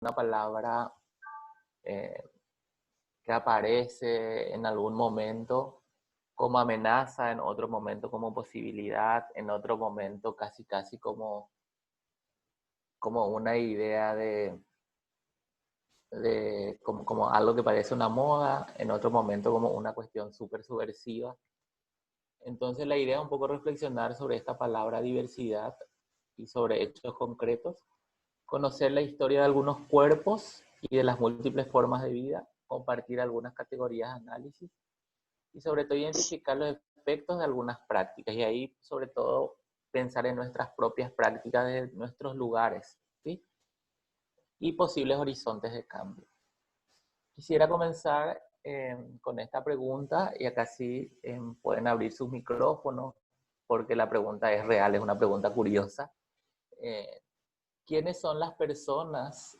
una palabra eh, que aparece en algún momento como amenaza, en otro momento como posibilidad, en otro momento casi como una idea como algo que parece una moda, en otro momento como una cuestión súper subversiva. Entonces la idea es un poco reflexionar sobre esta palabra diversidad y sobre hechos concretos, conocer la historia de algunos cuerpos y de las múltiples formas de vida, compartir algunas categorías de análisis y sobre todo identificar los efectos de algunas prácticas y ahí sobre todo pensar en nuestras propias prácticas de nuestros lugares, ¿sí? Y posibles horizontes de cambio. Quisiera comenzar con esta pregunta y acá sí pueden abrir sus micrófonos porque la pregunta es real, es una pregunta curiosa. ¿Quiénes son las personas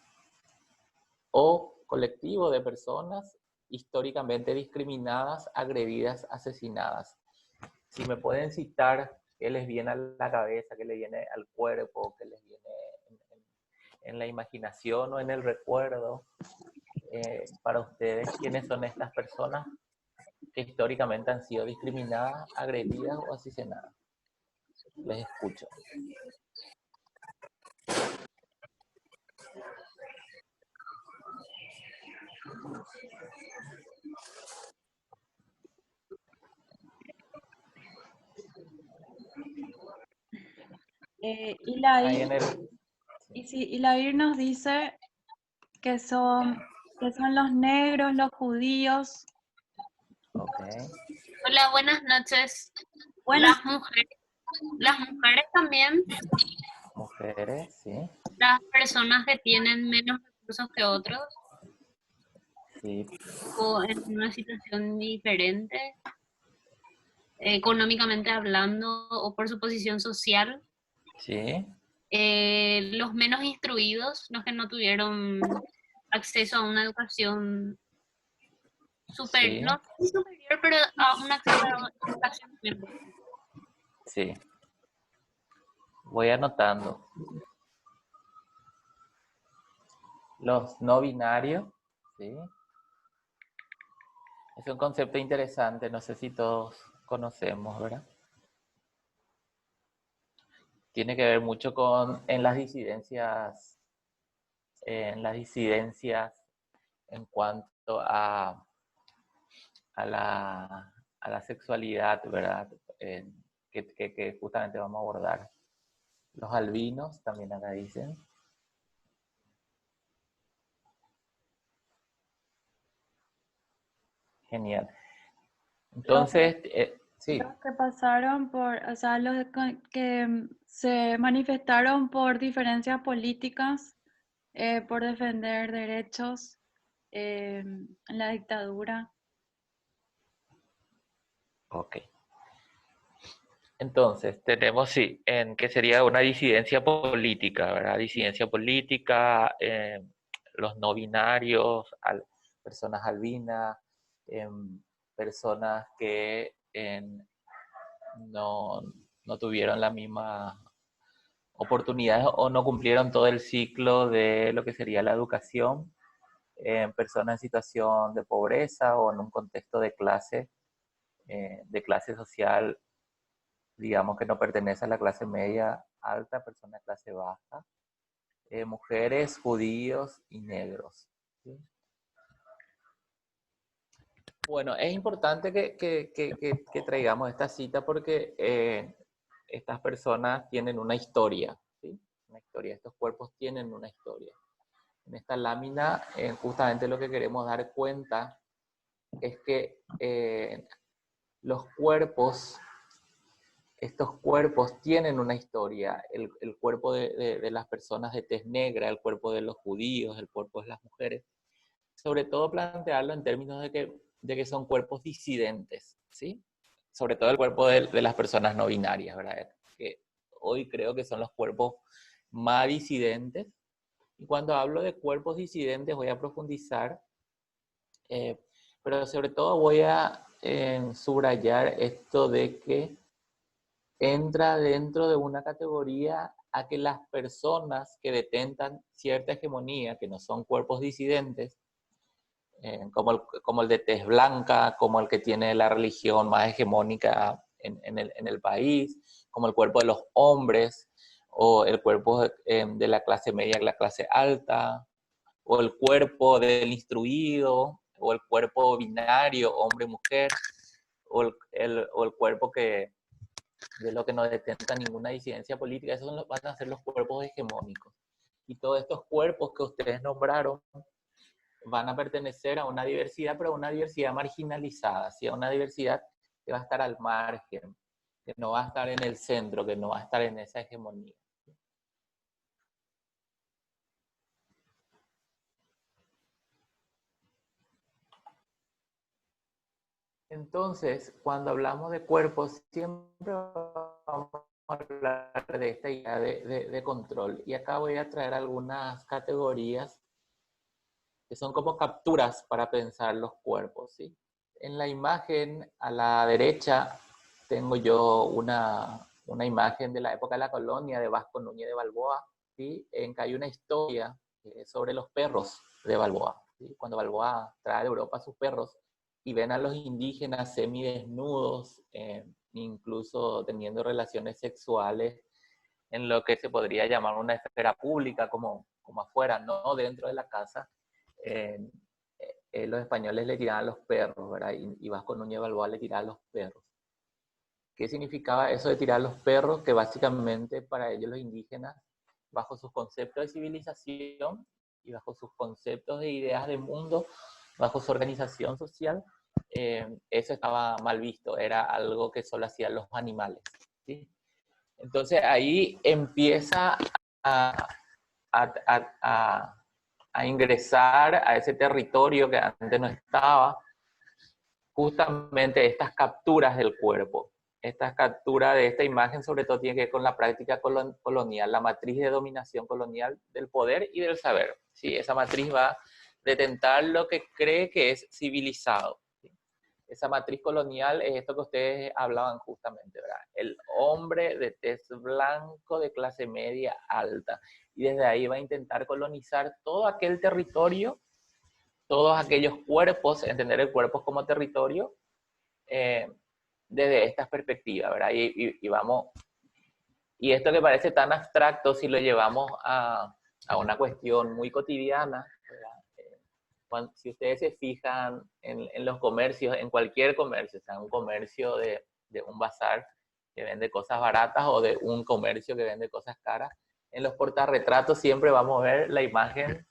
o colectivo de personas históricamente discriminadas, agredidas, asesinadas? Si me pueden citar qué les viene a la cabeza, qué les viene al cuerpo, qué les viene en la imaginación o en el recuerdo, para ustedes, ¿quiénes son estas personas que históricamente han sido discriminadas, agredidas o asesinadas? Les escucho. Ahí en el... Y la IR nos dice que son los negros, los judíos. Ok. Hola, buenas noches. Buenas. Las mujeres también, Mujeres, sí. las personas que tienen menos recursos que otros Sí. o en una situación diferente, económicamente hablando o por su posición social. Sí. Los menos instruidos, los que no tuvieron acceso a una educación superior, Sí. no superior, pero a un acceso a una educación superior. Sí. Voy anotando. Los no binarios, ¿sí? Es un concepto interesante, no sé si todos conocemos, ¿verdad? Tiene que ver mucho con en las disidencias en cuanto a la sexualidad, ¿verdad? Que justamente vamos a abordar. Los albinos, también acá dicen. Genial. Entonces, sí. Los que pasaron por, o sea, que se manifestaron por diferencias políticas, por defender derechos en la dictadura. Ok. Entonces, tenemos, sí, en que sería una disidencia política, ¿verdad? Disidencia política, los no binarios, personas albinas, personas que no, no tuvieron la misma oportunidades o no cumplieron todo el ciclo de lo que sería la educación, personas en situación de pobreza o en un contexto de clase social, digamos que no pertenece a la clase media alta, persona de clase baja, mujeres, judíos y negros. ¿Sí? Bueno, es importante que traigamos esta cita porque estas personas tienen una historia, ¿sí? Una historia, estos cuerpos tienen una historia. En esta lámina, justamente lo que queremos dar cuenta es que los cuerpos, estos cuerpos tienen una historia. El cuerpo de las personas de tez negra, el cuerpo de los judíos, el cuerpo de las mujeres. Sobre todo plantearlo en términos de que son cuerpos disidentes, ¿sí? Sobre todo el cuerpo de las personas no binarias, ¿verdad? Que hoy creo que son los cuerpos más disidentes. Y cuando hablo de cuerpos disidentes voy a profundizar, pero sobre todo voy a subrayar esto de que entra dentro de una categoría a que las personas que detentan cierta hegemonía, que no son cuerpos disidentes, como el de tez blanca, como el que tiene la religión más hegemónica en el país, como el cuerpo de los hombres, o el cuerpo de la clase media, la clase alta, o el cuerpo del instruido, o el cuerpo binario, hombre-mujer, o el cuerpo de lo que no detenta ninguna disidencia política. Esos van a ser los cuerpos hegemónicos. Y todos estos cuerpos que ustedes nombraron van a pertenecer a una diversidad, pero a una diversidad marginalizada, ¿sí? A una diversidad que va a estar al margen, que no va a estar en el centro, que no va a estar en esa hegemonía. Entonces, cuando hablamos de cuerpos, siempre vamos a hablar de esta idea de control. Y acá voy a traer algunas categorías que son como capturas para pensar los cuerpos, ¿sí? En la imagen a la derecha tengo yo una imagen de la época de la colonia de Vasco Núñez de Balboa, ¿sí? En que hay una historia sobre los perros de Balboa, ¿sí? Cuando Balboa trae de Europa a sus perros y ven a los indígenas semidesnudos, incluso teniendo relaciones sexuales en lo que se podría llamar una esfera pública, como afuera, no dentro de la casa. Los españoles le tiraban a los perros, ¿verdad? Y Vasco Núñez Balboa le tiraba a los perros. ¿Qué significaba eso de tirar a los perros? Que básicamente para ellos los indígenas, bajo sus conceptos de civilización y bajo sus conceptos de ideas de mundo, bajo su organización social, eso estaba mal visto, era algo que solo hacían los animales, ¿sí? Entonces ahí empieza a ingresar a ese territorio que antes no estaba, justamente estas capturas del cuerpo. Estas capturas de esta imagen sobre todo tiene que ver con la práctica colonial, la matriz de dominación colonial del poder y del saber. ¿Sí? Esa matriz va a detentar lo que cree que es civilizado. ¿Sí? Esa matriz colonial es esto que ustedes hablaban justamente, ¿verdad? El hombre de tez blanco de clase media alta. Y desde ahí va a intentar colonizar todo aquel territorio, todos aquellos cuerpos, entender el cuerpo como territorio, desde estas perspectivas, ¿verdad? Y esto que parece tan abstracto, si lo llevamos a una cuestión muy cotidiana, si ustedes se fijan en los comercios, en cualquier comercio, o sea, un comercio de un bazar que vende cosas baratas o de un comercio que vende cosas caras, en los portarretratos siempre vamos a ver la imagen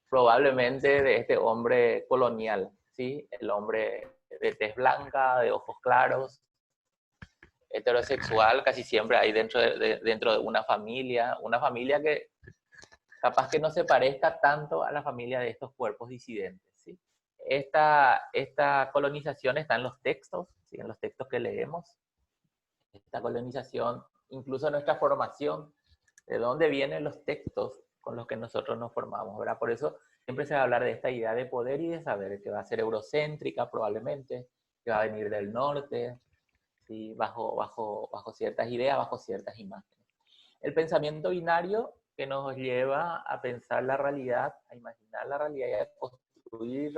probablemente de este hombre colonial, ¿sí? El hombre de tez blanca, de ojos claros, heterosexual, casi siempre hay dentro de una familia que capaz que no se parezca tanto a la familia de estos cuerpos disidentes, ¿sí? Esta colonización está en los textos, ¿sí? En los textos que leemos. Esta colonización, incluso en nuestra formación, de dónde vienen los textos con los que nosotros nos formamos, ¿verdad? Por eso siempre se va a hablar de esta idea de poder y de saber, que va a ser eurocéntrica probablemente, que va a venir del norte, ¿sí? bajo ciertas ideas, bajo ciertas imágenes. El pensamiento binario que nos lleva a pensar la realidad, a imaginar la realidad y a construir y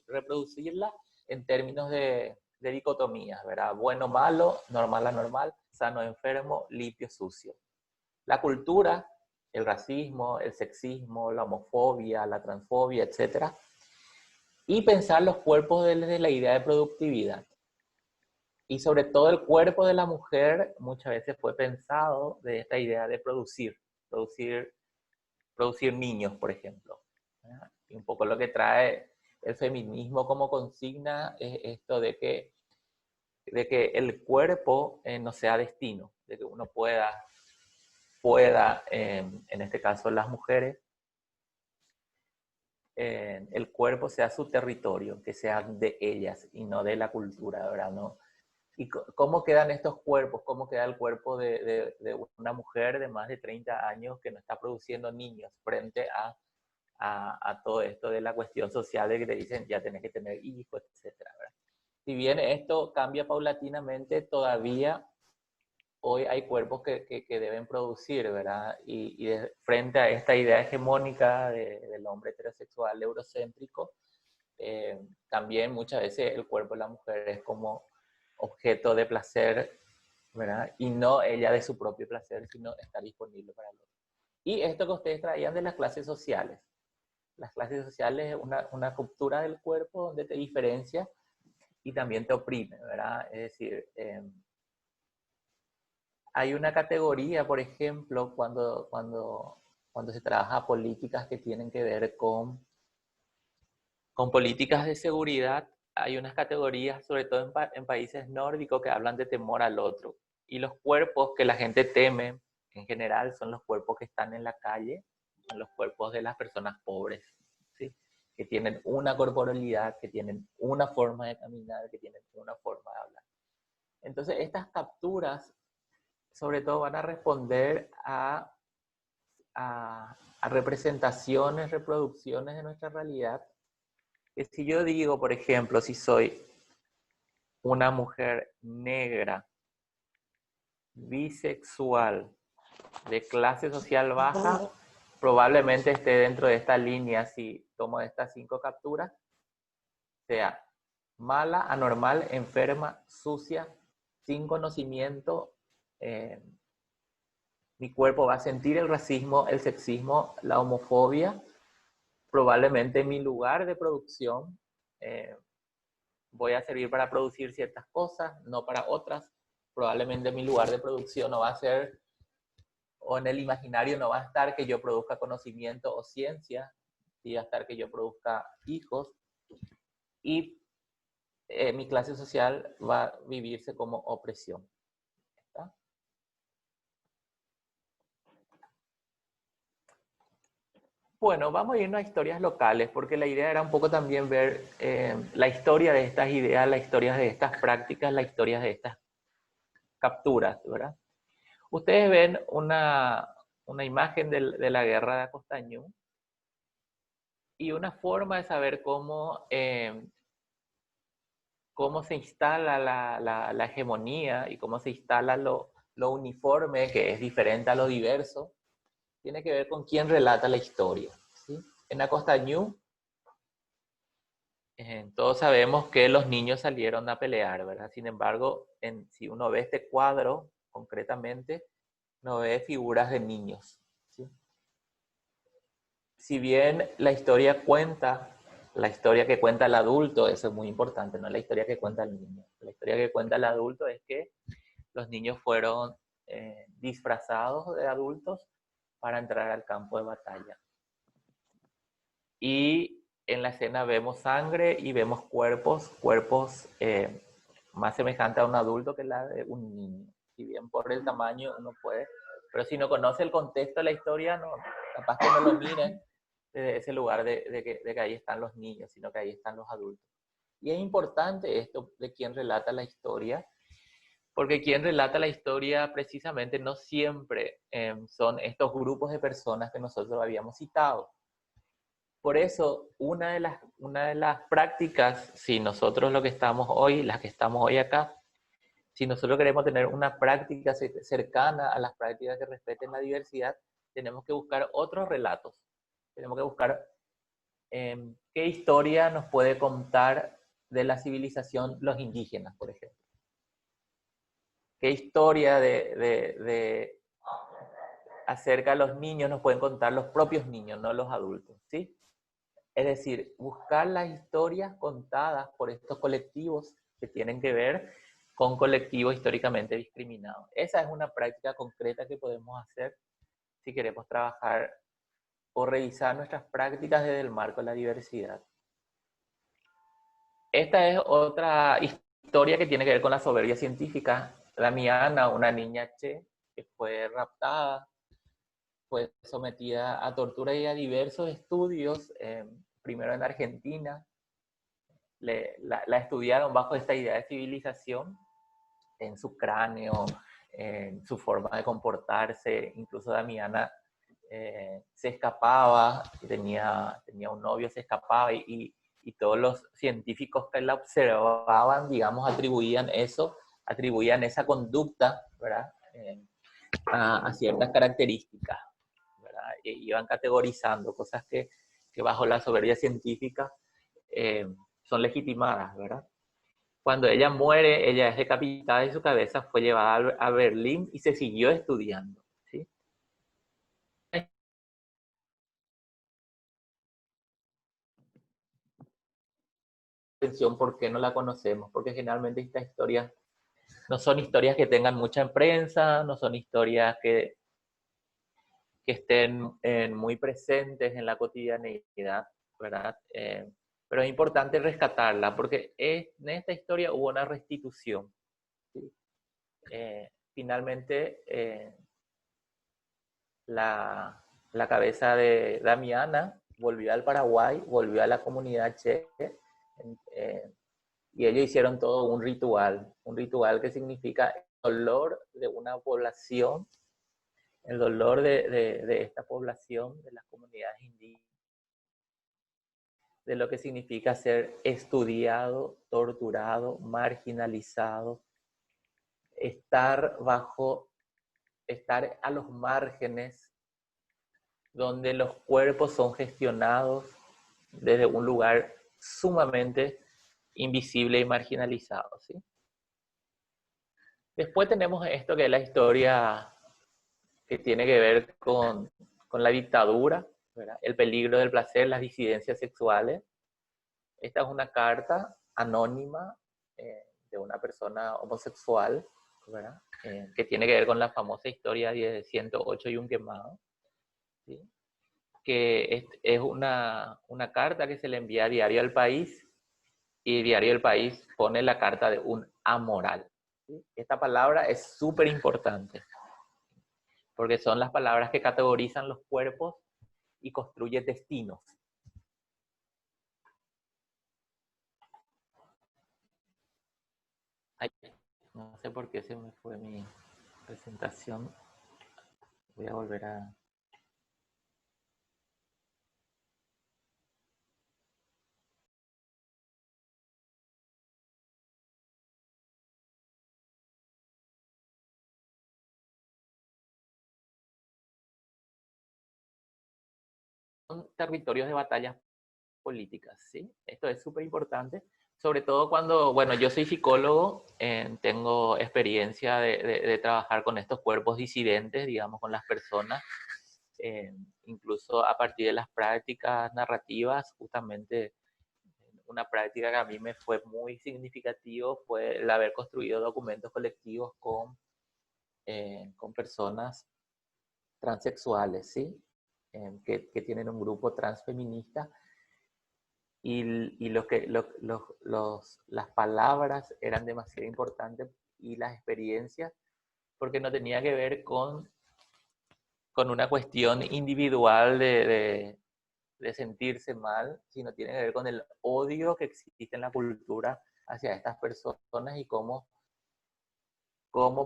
reproducirla en términos de dicotomías, ¿verdad? Bueno, malo, normal, anormal, sano, enfermo, limpio, sucio. La cultura, el racismo, el sexismo, la homofobia, la transfobia, etc. Y pensar los cuerpos desde la idea de productividad. Y sobre todo el cuerpo de la mujer muchas veces fue pensado de esta idea de producir niños, por ejemplo. Y un poco lo que trae el feminismo como consigna es esto de que el cuerpo no sea destino, de que uno pueda en este caso las mujeres, el cuerpo sea su territorio, que sea de ellas y no de la cultura, ¿verdad? ¿No? ¿Y cómo quedan estos cuerpos? ¿Cómo queda el cuerpo de una mujer de más de 30 años que no está produciendo niños frente a todo esto de la cuestión social de que te dicen ya tenés que tener hijos, etcétera, ¿verdad? Si bien esto cambia paulatinamente, todavía hoy hay cuerpos que deben producir, ¿verdad? Frente a esta idea hegemónica del hombre heterosexual eurocéntrico, también muchas veces el cuerpo de la mujer es como objeto de placer, ¿verdad? Y no ella de su propio placer, sino estar disponible para el otro. Y esto que ustedes traían de las clases sociales. Las clases sociales es una cultura del cuerpo donde te diferencia y también te oprime, ¿verdad? Es decir, hay una categoría, por ejemplo, cuando se trabaja políticas que tienen que ver con políticas de seguridad, hay unas categorías, sobre todo en países nórdicos, que hablan de temor al otro. Y los cuerpos que la gente teme, en general, son los cuerpos que están en la calle, son los cuerpos de las personas pobres, ¿sí? Que tienen una corporalidad, que tienen una forma de caminar, que tienen una forma de hablar. Entonces, estas capturas, sobre todo, van a responder a representaciones, reproducciones de nuestra realidad. Que si yo digo, por ejemplo, si soy una mujer negra, bisexual, de clase social baja, probablemente esté dentro de esta línea, si tomo estas 5 capturas, sea mala, anormal, enferma, sucia, sin conocimiento. Mi cuerpo va a sentir el racismo, el sexismo, la homofobia. Probablemente mi lugar de producción voy a servir para producir ciertas cosas, no para otras. Probablemente mi lugar de producción no va a ser, o en el imaginario no va a estar que yo produzca conocimiento o ciencia, sí va a estar que yo produzca hijos. Y mi clase social va a vivirse como opresión. ¿Está? Bueno, vamos a irnos a historias locales, porque la idea era un poco también ver la historia de estas ideas, la historia de estas prácticas, la historia de estas capturas, ¿verdad? Ustedes ven una imagen de la guerra de Acostañú y una forma de saber cómo se instala la hegemonía y cómo se instala lo uniforme, que es diferente a lo diverso, tiene que ver con quién relata la historia, ¿sí? En Acostañú, todos sabemos que los niños salieron a pelear, ¿verdad? Sin embargo, si uno ve este cuadro concretamente, no ve figuras de niños, ¿sí? Si bien la historia que cuenta el adulto, eso es muy importante, no la historia que cuenta el niño. La historia que cuenta el adulto es que los niños fueron disfrazados de adultos para entrar al campo de batalla. Y en la escena vemos sangre y vemos cuerpos más semejantes a un adulto que la de un niño. Si bien por el tamaño uno puede, pero si no conoce el contexto de la historia, no, capaz que no lo miren desde ese lugar de que ahí están los niños, sino que ahí están los adultos. Y es importante esto de quién relata la historia, porque quien relata la historia precisamente no siempre son estos grupos de personas que nosotros habíamos citado. Por eso, una de las prácticas, si nosotros las que estamos hoy acá, si nosotros queremos tener una práctica cercana a las prácticas que respeten la diversidad, tenemos que buscar otros relatos. Tenemos que buscar qué historia nos puede contar de la civilización los indígenas, por ejemplo. ¿Qué historia acerca de los niños nos pueden contar los propios niños, no los adultos? ¿Sí? Es decir, buscar las historias contadas por estos colectivos que tienen que ver con colectivos históricamente discriminados. Esa es una práctica concreta que podemos hacer si queremos trabajar o revisar nuestras prácticas desde el marco de la diversidad. Esta es otra historia que tiene que ver con la soberbia científica. Damiana, una niña che, que fue raptada, fue sometida a tortura y a diversos estudios, primero en Argentina. La estudiaron bajo esta idea de civilización, en su cráneo, en su forma de comportarse. Incluso Damiana se escapaba, tenía un novio, se escapaba y todos los científicos que la observaban, digamos, atribuían esa conducta, ¿verdad? a ciertas características, ¿verdad? Iban categorizando cosas que bajo la soberbia científica son legitimadas, ¿verdad? Cuando ella muere, ella es decapitada y su cabeza fue llevada a Berlín y se siguió estudiando, ¿sí? Atención, ¿por qué no la conocemos? Porque generalmente estas historias no son historias que tengan mucha prensa, no son historias que estén muy presentes en la cotidianeidad, ¿verdad? Pero es importante rescatarla porque en esta historia hubo una restitución, ¿sí? Finalmente, la cabeza de Damiana volvió al Paraguay, volvió a la comunidad che, y ellos hicieron todo un ritual que significa el dolor de una población, el dolor de esta población, de las comunidades indígenas, de lo que significa ser estudiado, torturado, marginalizado, estar a los márgenes, donde los cuerpos son gestionados desde un lugar sumamente invisible y marginalizado, ¿sí? Después tenemos esto que es la historia que tiene que ver con la dictadura, ¿verdad? El peligro del placer, las disidencias sexuales. Esta es una carta anónima de una persona homosexual, ¿verdad? Que tiene que ver con la famosa historia de 108 y un quemado, ¿sí? Que es una carta que se le envía a Diario del País, y Diario del País pone la carta de un amoral, ¿sí? Esta palabra es súper importante, porque son las palabras que categorizan los cuerpos y construyen destinos. Ay, no sé por qué se me fue mi presentación. Voy a volver a... Son territorios de batallas políticas, ¿sí? Esto es súper importante, sobre todo cuando, bueno, yo soy psicólogo, tengo experiencia de trabajar con estos cuerpos disidentes, digamos, con las personas, incluso a partir de las prácticas narrativas, justamente una práctica que a mí me fue muy significativo fue el haber construido documentos colectivos con personas transexuales, ¿sí? Que tienen un grupo transfeminista, y las palabras eran demasiado importantes y las experiencias, porque no tenía que ver con una cuestión individual de sentirse mal, sino tiene que ver con el odio que existe en la cultura hacia estas personas y cómo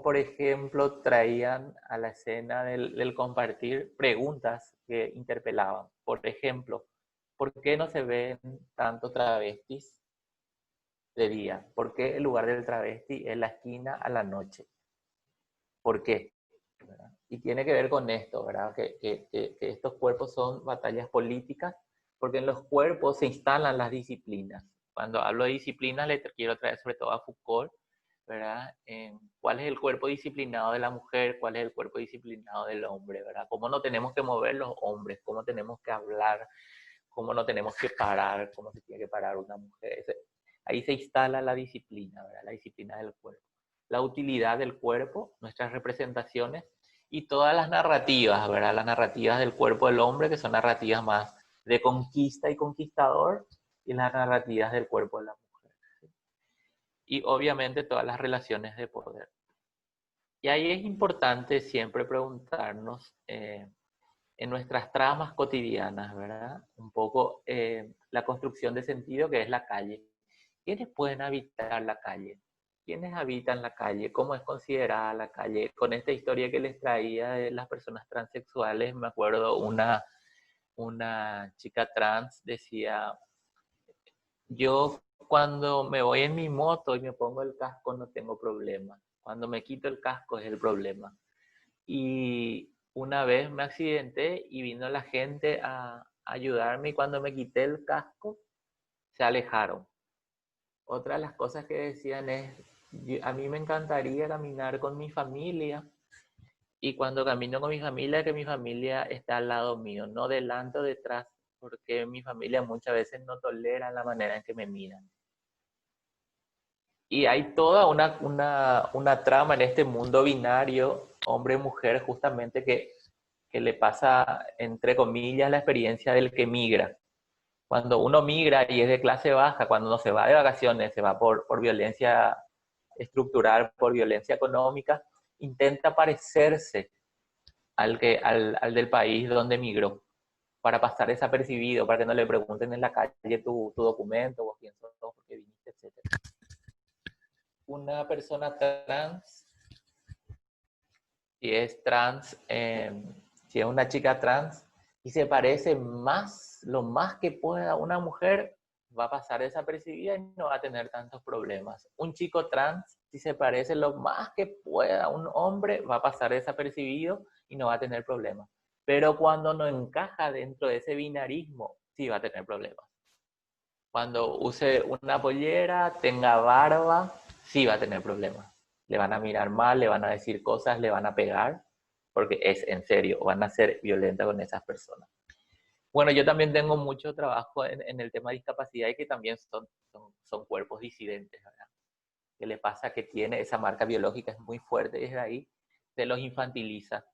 por ejemplo, traían a la escena del compartir preguntas que interpelaban. Por ejemplo, ¿por qué no se ven tanto travestis de día? ¿Por qué el lugar del travesti es la esquina a la noche? ¿Por qué? ¿Verdad? Y tiene que ver con esto, ¿verdad? Que estos cuerpos son batallas políticas, porque en los cuerpos se instalan las disciplinas. Cuando hablo de disciplinas, le quiero traer sobre todo a Foucault, ¿verdad? ¿Cuál es el cuerpo disciplinado de la mujer? ¿Cuál es el cuerpo disciplinado del hombre? ¿Verdad? ¿Cómo no tenemos que mover los hombres? ¿Cómo tenemos que hablar? ¿Cómo no tenemos que parar? ¿Cómo se tiene que parar una mujer? Ahí se instala la disciplina, ¿verdad? La disciplina del cuerpo. La utilidad del cuerpo, nuestras representaciones y todas las narrativas, ¿verdad? Las narrativas del cuerpo del hombre, que son narrativas más de conquista y conquistador, y las narrativas del cuerpo de la mujer, ¿sí? Y obviamente todas las relaciones de poder. Y ahí es importante siempre preguntarnos en nuestras tramas cotidianas, ¿verdad? Un poco la construcción de sentido que es la calle. ¿Quiénes pueden habitar la calle? ¿Quiénes habitan la calle? ¿Cómo es considerada la calle? Con esta historia que les traía de las personas transexuales, me acuerdo una chica trans decía, yo cuando me voy en mi moto y me pongo el casco no tengo problema. Cuando me quito el casco es el problema. Y una vez me accidenté y vino la gente a ayudarme y cuando me quité el casco se alejaron. Otra de las cosas que decían es, a mí me encantaría caminar con mi familia y cuando camino con mi familia, que mi familia está al lado mío, no delante o detrás, porque mi familia muchas veces no tolera la manera en que me miran. Y hay toda una trama en este mundo binario, hombre-mujer, justamente que le pasa, entre comillas, la experiencia del que migra. Cuando uno migra y es de clase baja, cuando uno se va de vacaciones, se va por violencia estructural, por violencia económica, intenta parecerse al del país donde migró, para pasar desapercibido, para que no le pregunten en la calle tu documento, vos quién sos, por qué viniste, etc. Una persona trans, si es trans, si es una chica trans, y se parece más, lo más que pueda a una mujer, va a pasar desapercibida y no va a tener tantos problemas. Un chico trans, si se parece lo más que pueda a un hombre, va a pasar desapercibido y no va a tener problemas. Pero cuando no encaja dentro de ese binarismo, sí va a tener problemas. Cuando use una pollera, tenga barba, sí va a tener problemas. Le van a mirar mal, le van a decir cosas, le van a pegar, porque es en serio, van a ser violentas con esas personas. Bueno, yo también tengo mucho trabajo en el tema de discapacidad y que también son cuerpos disidentes, ¿verdad? ¿Qué le pasa? Que tiene esa marca biológica, es muy fuerte, y desde ahí se los infantiliza,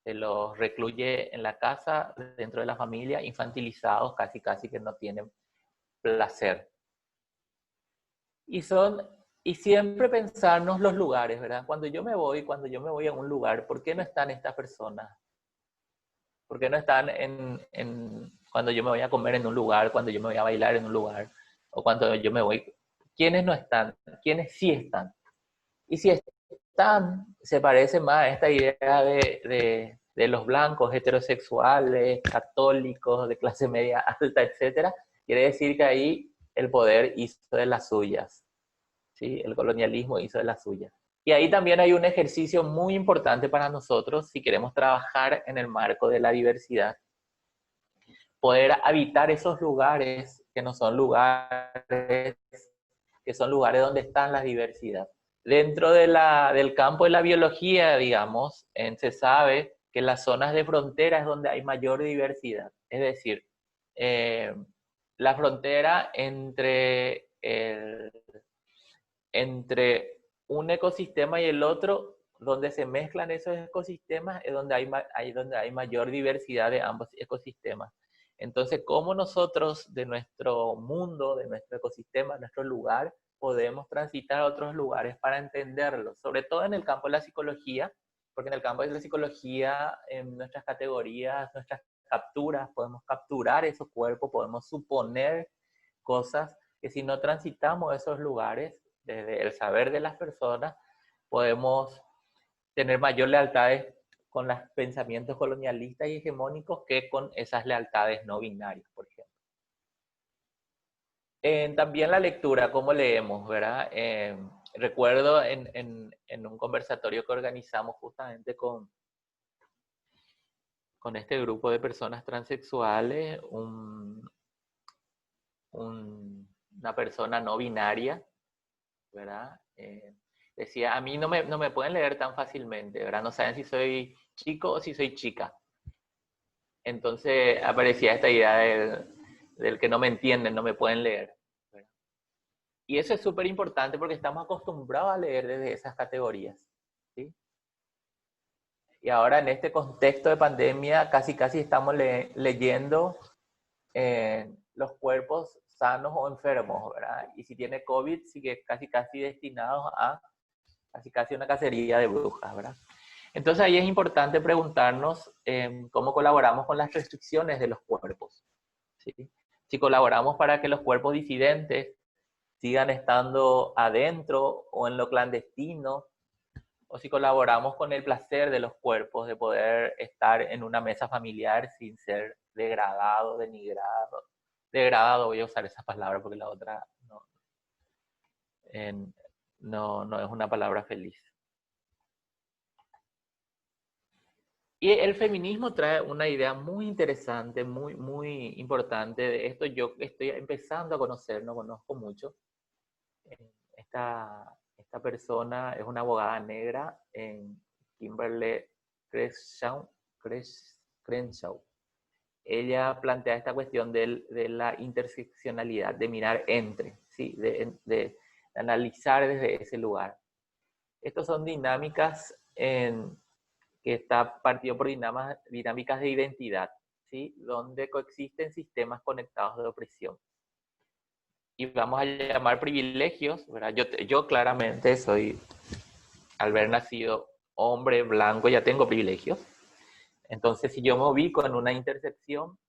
se los recluye en la casa, dentro de la familia, infantilizados, casi que no tienen placer. Y y siempre pensarnos los lugares, ¿verdad? Cuando yo me voy a un lugar, ¿por qué no están estas personas? ¿Por qué no están cuando yo me voy a comer en un lugar, cuando yo me voy a bailar en un lugar, o cuando yo me voy? ¿Quiénes no están? ¿Quiénes sí están? Y si están, se parece más a esta idea de los blancos, heterosexuales, católicos, de clase media alta, etcétera. Quiere decir que ahí el poder hizo de las suyas. ¿Sí? El colonialismo hizo de las suyas. Y ahí también hay un ejercicio muy importante para nosotros si queremos trabajar en el marco de la diversidad. Poder habitar esos lugares que no son lugares, que son lugares donde están la diversidad. Dentro del campo de la biología, digamos, se sabe que las zonas de frontera es donde hay mayor diversidad. Es decir, la frontera entre un ecosistema y el otro, donde se mezclan esos ecosistemas, es donde hay mayor diversidad de ambos ecosistemas. Entonces, ¿cómo nosotros de nuestro mundo, de nuestro ecosistema, de nuestro lugar, podemos transitar a otros lugares para entenderlo? Sobre todo en el campo de la psicología, porque en el campo de la psicología, en nuestras categorías, nuestras capturas, podemos capturar esos cuerpos, podemos suponer cosas que si no transitamos esos lugares, desde el saber de las personas, podemos tener mayor lealtades con los pensamientos colonialistas y hegemónicos que con esas lealtades no binarias, por ejemplo. También la lectura, ¿cómo leemos? ¿Verdad? Recuerdo en un conversatorio que organizamos justamente con este grupo de personas transexuales, una persona no binaria, ¿verdad? Decía, a mí no me pueden leer tan fácilmente, ¿verdad? No saben si soy chico o si soy chica. Entonces aparecía esta idea del que no me entienden, no me pueden leer, ¿verdad? Y eso es súper importante porque estamos acostumbrados a leer desde esas categorías, ¿sí? Y ahora en este contexto de pandemia casi estamos leyendo los cuerpos sanos o enfermos, ¿verdad? Y si tiene COVID, sigue casi destinados a casi una cacería de brujas, ¿verdad? Entonces ahí es importante preguntarnos cómo colaboramos con las restricciones de los cuerpos, ¿sí? Si colaboramos para que los cuerpos disidentes sigan estando adentro o en lo clandestino, o si colaboramos con el placer de los cuerpos de poder estar en una mesa familiar sin ser degradado, denigrado. Degradado, voy a usar esa palabra porque la otra no es una palabra feliz. Y el feminismo trae una idea muy interesante, muy importante de esto. Yo estoy empezando a conocer, no conozco mucho. Esta persona es una abogada negra en Kimberly Crenshaw. Ella plantea esta cuestión de la interseccionalidad, de mirar entre, ¿sí? de analizar desde ese lugar. Estas son dinámicas que está partido por dinámicas de identidad, ¿sí? Donde coexisten sistemas conectados de opresión. Y vamos a llamar privilegios, ¿verdad? Yo claramente soy, al haber nacido hombre blanco, ya tengo privilegios. Entonces, si yo me ubico en una intersección,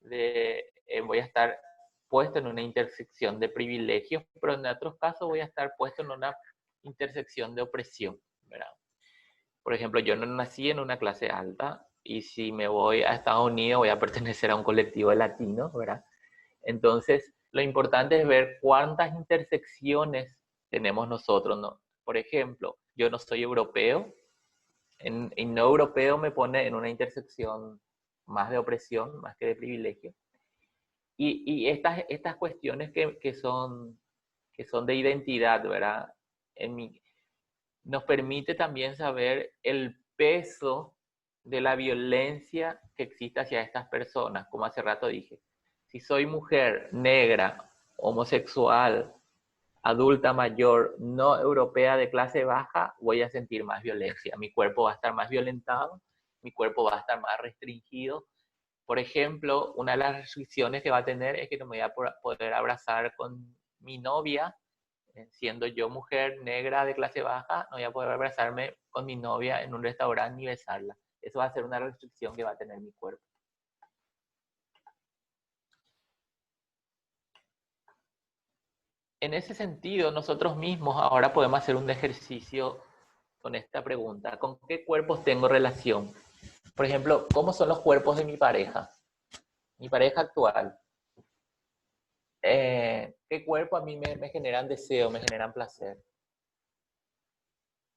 voy a estar puesto en una intersección de privilegios, pero en otros casos voy a estar puesto en una intersección de opresión, ¿verdad? Por ejemplo, yo no nací en una clase alta y si me voy a Estados Unidos voy a pertenecer a un colectivo de latinos, ¿verdad? Entonces, lo importante es ver cuántas intersecciones tenemos nosotros, ¿no? Por ejemplo, yo no soy europeo, en no europeo me pone en una intersección más de opresión, más que de privilegio. Y estas cuestiones que son de identidad, ¿verdad? Nos permite también saber el peso de la violencia que existe hacia estas personas, como hace rato dije. Si soy mujer, negra, homosexual, adulta mayor, no europea de clase baja, voy a sentir más violencia. Mi cuerpo va a estar más violentado, mi cuerpo va a estar más restringido. Por ejemplo, una de las restricciones que va a tener es que no me voy a poder abrazar con mi novia, siendo yo mujer negra de clase baja, no voy a poder abrazarme con mi novia en un restaurante ni besarla. Eso va a ser una restricción que va a tener mi cuerpo. En ese sentido, nosotros mismos ahora podemos hacer un ejercicio con esta pregunta. ¿Con qué cuerpos tengo relación? Por ejemplo, ¿cómo son los cuerpos de mi pareja? Mi pareja actual. ¿Qué cuerpo a mí me generan deseo, me generan placer?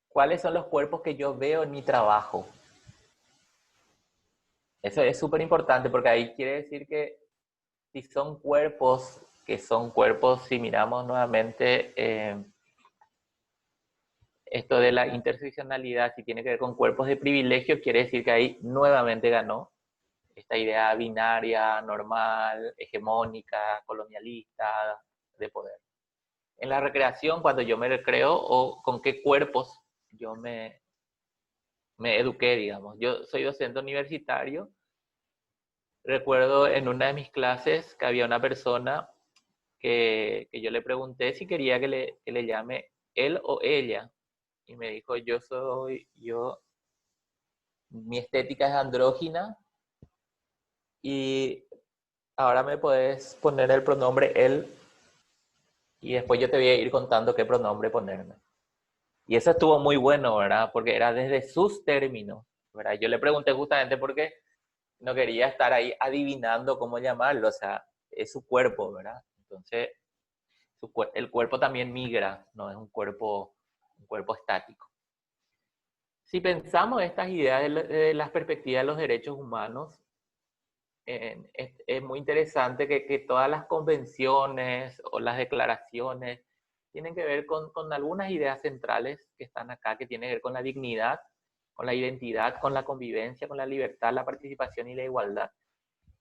¿Cuáles son los cuerpos que yo veo en mi trabajo? Eso es súper importante porque ahí quiere decir que si son cuerpos, si miramos nuevamente esto de la interseccionalidad, si tiene que ver con cuerpos de privilegio, quiere decir que ahí nuevamente ganó esta idea binaria, normal, hegemónica, colonialista, de poder. En la recreación, cuando yo me recreo, o con qué cuerpos yo me eduqué, digamos. Yo soy docente universitario. Recuerdo en una de mis clases que había una persona que yo le pregunté si quería que le llame él o ella. Y me dijo, mi estética es andrógina y ahora me puedes poner el pronombre él y después yo te voy a ir contando qué pronombre ponerme. Y eso estuvo muy bueno, ¿verdad? Porque era desde sus términos, ¿verdad? Yo le pregunté justamente porque no quería estar ahí adivinando cómo llamarlo, o sea, es su cuerpo, ¿verdad? Entonces, el cuerpo también migra, no es un cuerpo estático. Si pensamos estas ideas de las perspectivas de los derechos humanos, es muy interesante que todas las convenciones o las declaraciones tienen que ver con algunas ideas centrales que están acá, que tienen que ver con la dignidad, con la identidad, con la convivencia, con la libertad, la participación y la igualdad.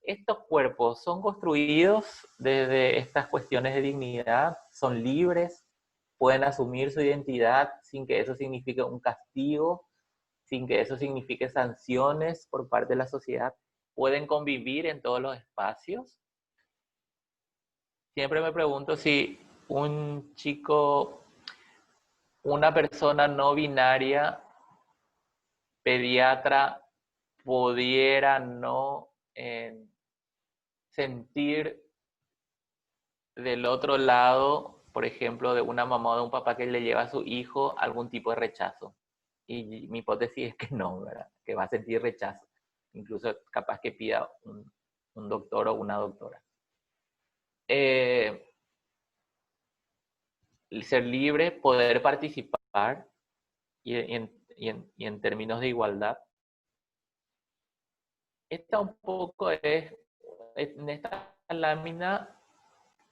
Estos cuerpos son construidos desde estas cuestiones de dignidad, son libres, pueden asumir su identidad sin que eso signifique un castigo, sin que eso signifique sanciones por parte de la sociedad, pueden convivir en todos los espacios. Siempre me pregunto si un chico, una persona no binaria, pediatra, pudiera no sentir del otro lado, por ejemplo, de una mamá o de un papá que le lleva a su hijo algún tipo de rechazo. Y mi hipótesis es que no, ¿verdad? Que va a sentir rechazo. Incluso capaz que pida un doctor o una doctora. Ser libre, poder participar y en términos de igualdad. esta un poco en esta lámina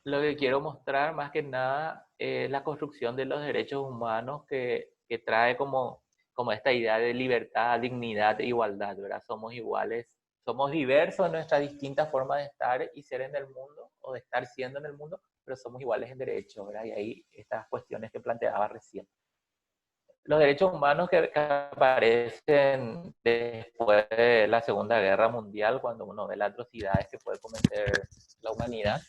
lo que quiero mostrar más que nada es la construcción de los derechos humanos que trae como esta idea de libertad, dignidad e igualdad, ¿verdad? Somos iguales, somos diversos en nuestras distintas formas de estar y ser en el mundo, o de estar siendo en el mundo, pero somos iguales en derechos, ¿verdad? Y ahí estas cuestiones que planteaba recién. Los derechos humanos que aparecen después de la Segunda Guerra Mundial, cuando uno ve las atrocidades que puede cometer la humanidad,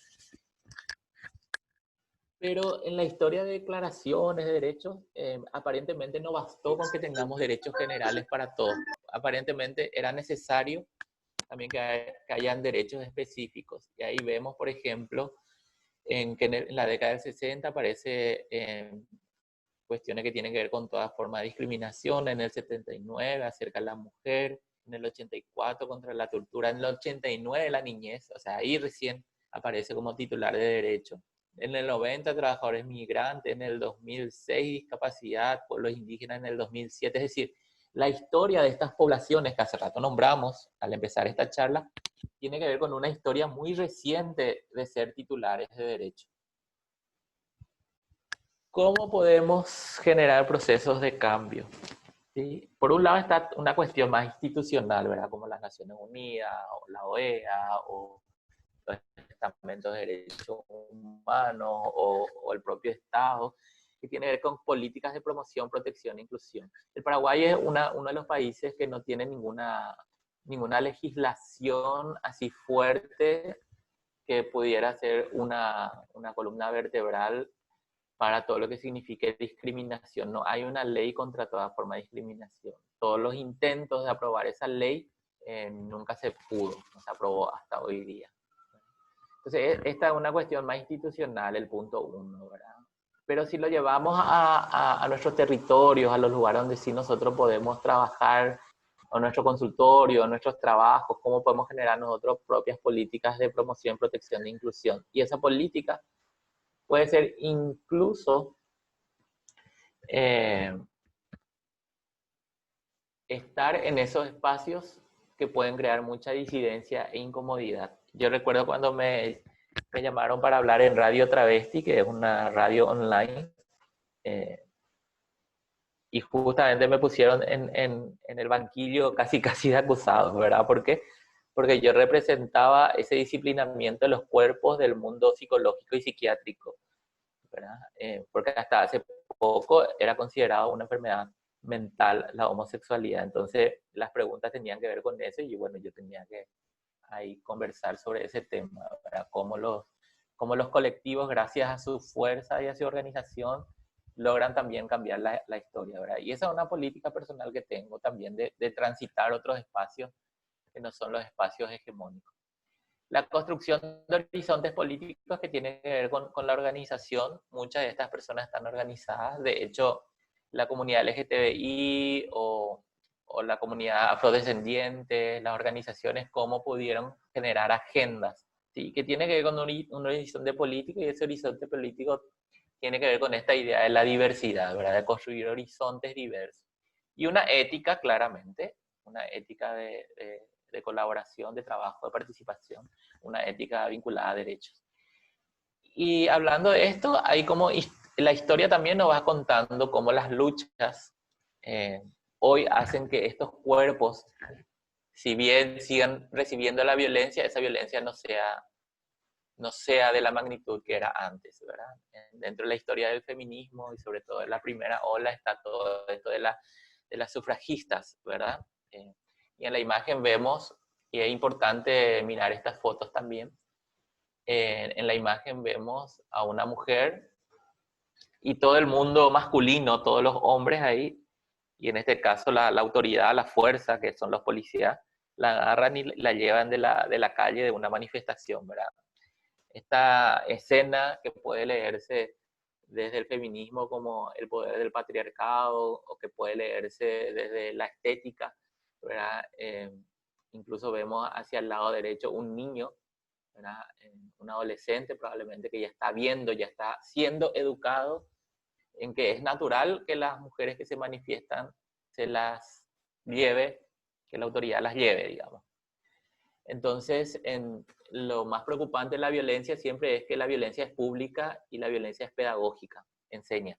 pero en la historia de declaraciones de derechos, aparentemente no bastó con que tengamos derechos generales para todos. Aparentemente era necesario también que hayan derechos específicos. Y ahí vemos, por ejemplo, que en la década del 60 aparece cuestiones que tienen que ver con toda forma de discriminación, en el 79 acerca de la mujer, en el 84 contra la tortura, en el 89 la niñez, o sea, ahí recién aparece como titular de derecho. En el 90 trabajadores migrantes, en el 2006 discapacidad, pueblos indígenas en el 2007, es decir, la historia de estas poblaciones que hace rato nombramos al empezar esta charla, tiene que ver con una historia muy reciente de ser titulares de derecho. ¿Cómo podemos generar procesos de cambio? ¿Sí? Por un lado está una cuestión más institucional, ¿verdad? Como las Naciones Unidas, o la OEA, o los estamentos de derechos humanos, o el propio Estado, que tiene que ver con políticas de promoción, protección e inclusión. El Paraguay es uno de los países que no tiene ninguna legislación así fuerte que pudiera ser una columna vertebral para todo lo que signifique discriminación. No hay una ley contra toda forma de discriminación. Todos los intentos de aprobar esa ley nunca se pudo, no se aprobó hasta hoy día. Entonces, esta es una cuestión más institucional, el punto 1, ¿verdad? Pero si lo llevamos a nuestros territorios, a los lugares donde sí nosotros podemos trabajar, o nuestro consultorio, o nuestros trabajos, cómo podemos generar nosotros propias políticas de promoción, protección e inclusión. Y esa política puede ser incluso estar en esos espacios que pueden crear mucha disidencia e incomodidad. Yo recuerdo cuando me llamaron para hablar en Radio Travesti, que es una radio online, y justamente me pusieron en el banquillo casi de acusados, ¿verdad? ¿Por qué? Porque yo representaba ese disciplinamiento de los cuerpos del mundo psicológico y psiquiátrico, ¿verdad? Porque hasta hace poco era considerado una enfermedad mental la homosexualidad. Entonces las preguntas tenían que ver con eso y bueno, yo tenía que ahí conversar sobre ese tema, ¿verdad? Cómo los colectivos, gracias a su fuerza y a su organización, logran también cambiar la historia, ¿verdad? Y esa es una política personal que tengo también de transitar otros espacios que no son los espacios hegemónicos. La construcción de horizontes políticos que tienen que ver con la organización. Muchas de estas personas están organizadas. De hecho, la comunidad LGTBI o la comunidad afrodescendiente, las organizaciones, cómo pudieron generar agendas, ¿sí? Que tiene que ver con un horizonte político, y ese horizonte político tiene que ver con esta idea de la diversidad, ¿verdad? De construir horizontes diversos. Y una ética, claramente, una ética de colaboración, de trabajo, de participación, una ética vinculada a derechos. Y hablando de esto, hay como la historia también nos va contando cómo las luchas hoy hacen que estos cuerpos, si bien sigan recibiendo la violencia, esa violencia no sea de la magnitud que era antes, ¿verdad? Dentro de la historia del feminismo y sobre todo en la primera ola está todo esto de las sufragistas, ¿verdad? Y en la imagen vemos, y es importante mirar estas fotos también, en la imagen vemos a una mujer y todo el mundo masculino, todos los hombres ahí, y en este caso la autoridad, la fuerza, que son los policías, la agarran y la llevan de la calle de una manifestación, ¿verdad? Esta escena que puede leerse desde el feminismo como el poder del patriarcado, o que puede leerse desde la estética, ¿verdad? Incluso vemos hacia el lado derecho un niño, ¿verdad? Un adolescente probablemente que ya está viendo, ya está siendo educado en que es natural que las mujeres que se manifiestan se las lleve, que la autoridad las lleve, digamos. Entonces, lo más preocupante de la violencia siempre es que la violencia es pública y la violencia es pedagógica, enseña.